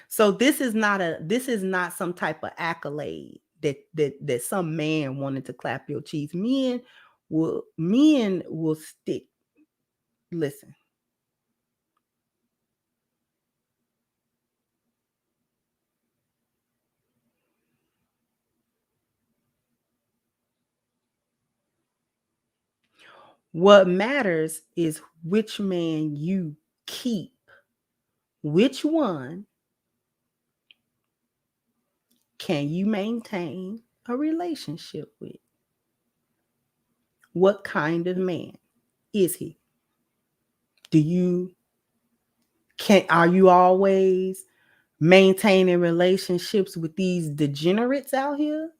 So this is not some type of accolade that some man wanted to clap your cheeks. Men will stick. Listen. What matters is which man you keep. Which one can you maintain a relationship with? What kind of man is he? Are you always maintaining relationships with these degenerates out here?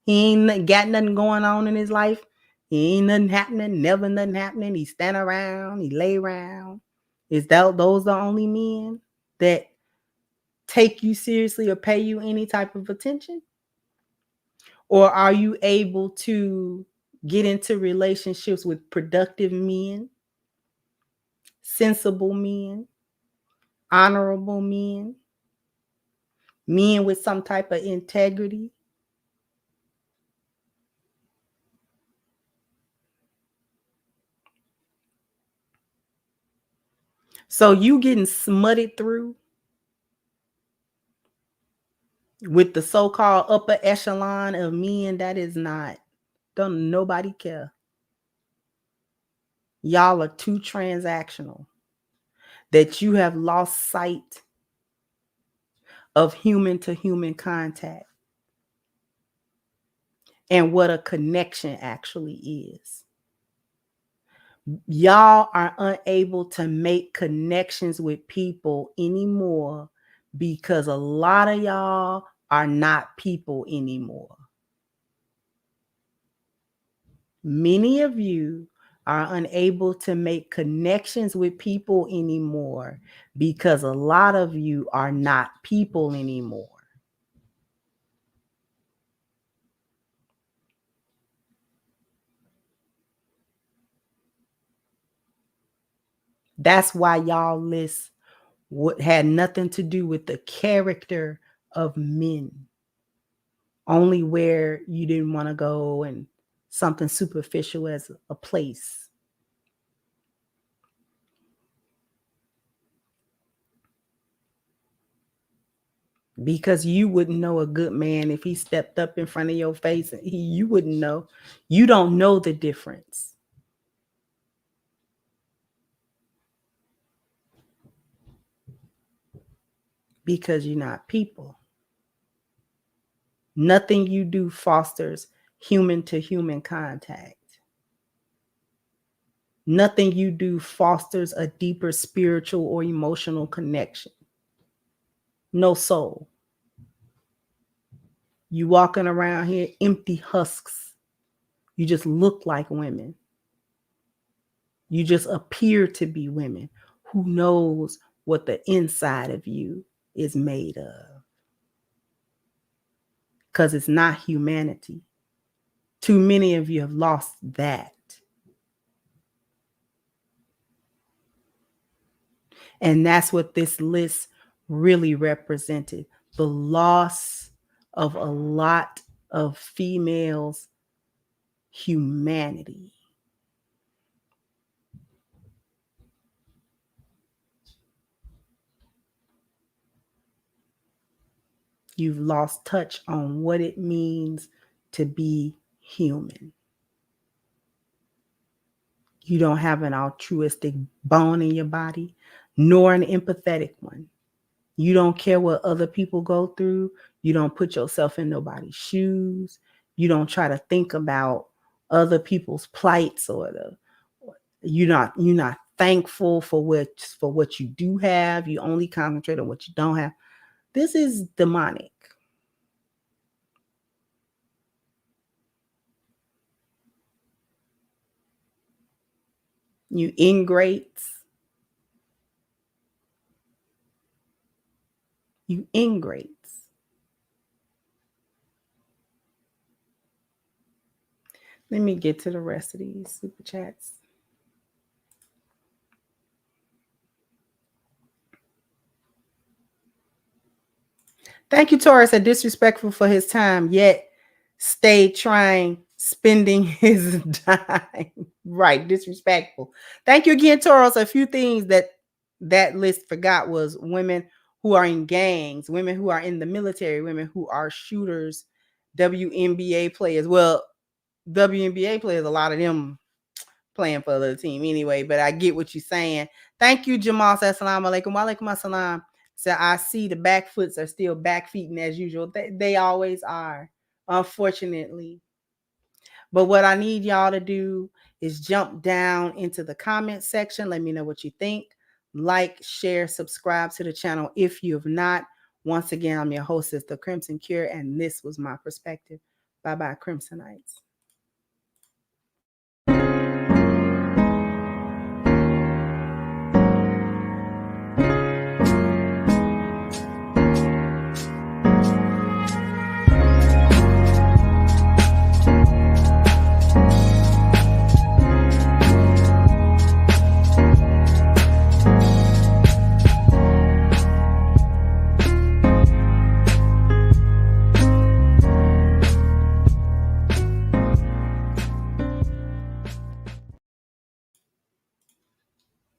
He ain't got nothing going on in his life. He ain't nothing happening, never nothing happening. He stand around, he lay around. Is those the only men that take you seriously or pay you any type of attention? Or are you able to get into relationships with productive men, sensible men, honorable men with some type of integrity? So you getting smutted through with the so-called upper echelon of men, don't nobody care. Y'all are too transactional, that you have lost sight of human to human contact and what a connection actually is. Y'all are unable to make connections with people anymore because a lot of y'all are not people anymore. Many of you are unable to make connections with people anymore because a lot of you are not people anymore. That's why y'all list what had nothing to do with the character of men. Only where you didn't want to go and something superficial as a place. Because you wouldn't know a good man if he stepped up in front of your face. And you wouldn't know. You don't know the difference. Because you're not people. Nothing you do fosters human to human contact. Nothing you do fosters a deeper spiritual or emotional connection. No soul. You walking around here empty husks. You just look like women. You just appear to be women. Who knows what the inside of you is made of? Because it's not humanity. Too many of you have lost that. And that's what this list really represented. The loss of a lot of females' humanity. You've lost touch on what it means to be human. You don't have an altruistic bone in your body, nor an empathetic one. You don't care what other people go through. You don't put yourself in nobody's shoes. You don't try to think about other people's plights you're not thankful for what you do have. You only concentrate on what you don't have. This is demonic. You ingrates. You ingrates. Let me get to the rest of these super chats. Thank you, Taurus. A disrespectful for his time, yet stay trying, spending his dime. Right, disrespectful. Thank you again, Taurus. A few things that list forgot was women who are in gangs, women who are in the military, women who are shooters, WNBA players. Well, WNBA players, a lot of them playing for the team anyway, but I get what you're saying. Thank you, Jamal. Assalamu alaikum. Wa alaikum assalam. So I see the back foots are still back feeting as usual. They always are, unfortunately. But what I need y'all to do is jump down into the comment section. Let me know what you think. Like, share, subscribe to the channel if you have not. Once again, I'm your hostess, The Crimson Cure, and this was my perspective. Bye-bye, Crimsonites.